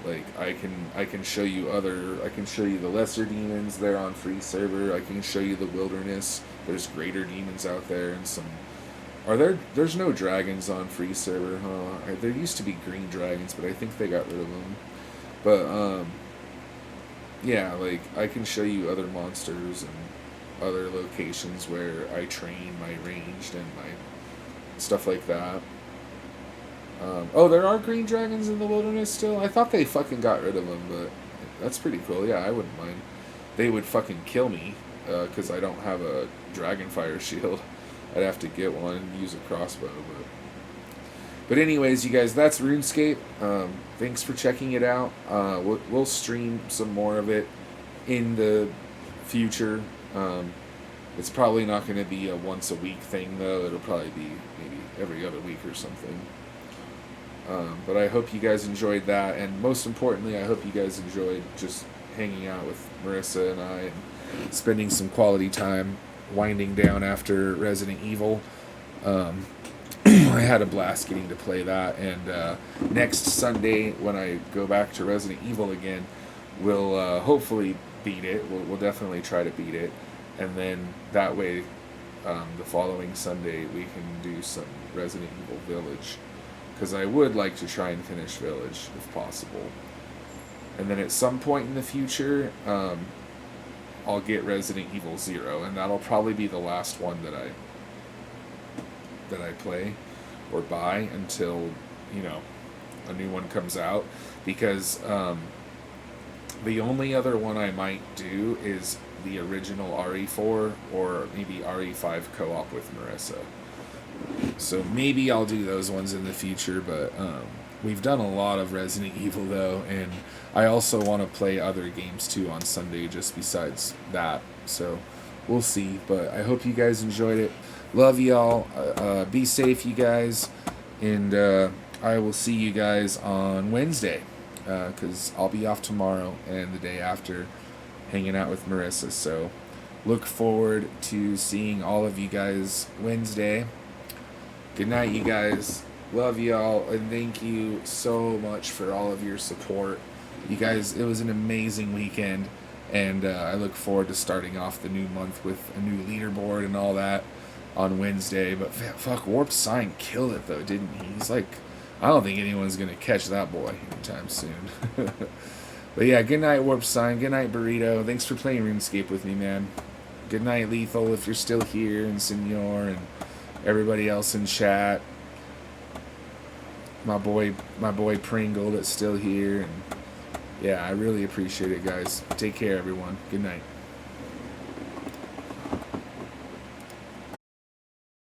Like I can show you the lesser demons there on free server. I can show you the wilderness. There's greater demons out there, and some. There's no dragons on free server, huh? There used to be green dragons, but I think they got rid of them. But, yeah, like, I can show you other monsters and other locations where I train my ranged and my stuff like that. Oh, there are green dragons in the wilderness still? I thought they fucking got rid of them, but that's pretty cool. Yeah, I wouldn't mind. They would fucking kill me because I don't have a dragonfire shield. I'd have to get one and use a crossbow. But anyways, you guys, that's RuneScape. Thanks for checking it out. We'll stream some more of it in the future. It's probably not going to be a once a week thing, though. It'll probably be maybe every other week or something. But I hope you guys enjoyed that, and most importantly, I hope you guys enjoyed just hanging out with Marissa and I and spending some quality time winding down after Resident Evil. I had a blast getting to play that, and next Sunday when I go back to Resident Evil again, we'll hopefully beat it. We'll definitely try to beat it, and then that way the following Sunday we can do some Resident Evil Village, because I would like to try and finish Village if possible. And then at some point in the future, I'll get Resident Evil 0, and that'll probably be the last one that I play or buy until, a new one comes out, because the only other one I might do is the original RE4 or maybe RE5 co-op with Marissa. So maybe I'll do those ones in the future, but we've done a lot of Resident Evil though, and I also want to play other games too on Sunday just besides that. So we'll see, but I hope you guys enjoyed it. Love y'all. Be safe, you guys, and I will see you guys on Wednesday, because I'll be off tomorrow and the day after hanging out with Marissa. So look forward to seeing all of you guys Wednesday. Good night, you guys. Love y'all, and thank you so much for all of your support. You guys, it was an amazing weekend, and I look forward to starting off the new month with a new leaderboard and all that on Wednesday. But fuck, Warped Sign killed it though, didn't he? He's like, I don't think anyone's gonna catch that boy anytime soon. But yeah, good night, Warped Sign. Good night, Burrito. Thanks for playing RuneScape with me, man. Good night, Lethal, if you're still here, and Senor, and everybody else in chat. My boy Pringle that's still here, and yeah, I really appreciate it, guys. Take care, everyone. Good night.